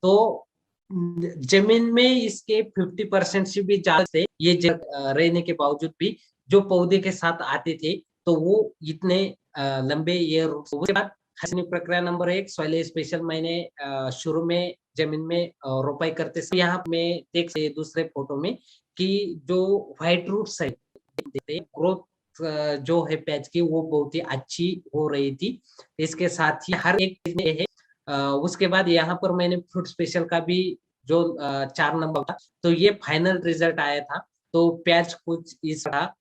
तो जमीन में इसके 50% से भी ज्यादा से ये रहने के बावजूद भी जो पौधे के साथ आते थे तो वो इतने लंबे ये उसके बाद प्रक्रिया नंबर 1 सॉइल स्पेशल मैंने शुरू में जमीन में रोपाई करते समय यहाँ में देख सकते दूसरे फोटो में कि जो व्हाइट रूट्स है, ग्रोथ जो है पैच की वो बहुत ही अच्छी हो रही थी। इसके साथ ही हर एक चीज है। उसके बाद यहाँ पर मैंने फ्रूट स्पेशल का भी जो 4 नंबर था, तो ये फाइनल रिजल्ट आया था। तो प्याज कुछ इस तरह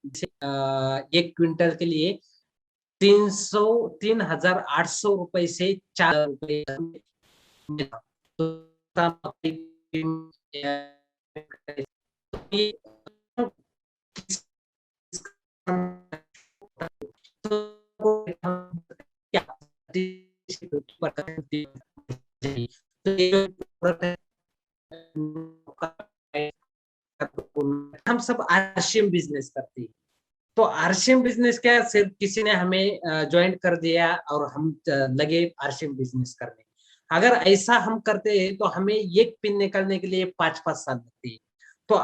1 क्विंटल के लिए 3,800 रुपए से 4 रुपए। हम सब आरसीएम बिजनेस करते हैं। तो आरसीएम बिजनेस क्या, सिर्फ किसी ने हमें ज्वाइन कर दिया और हम लगे आरसीएम बिजनेस करने। अगर ऐसा हम करते हैं तो हमें एक पिन निकालने के लिए 5-5 साल लगते हैं। तो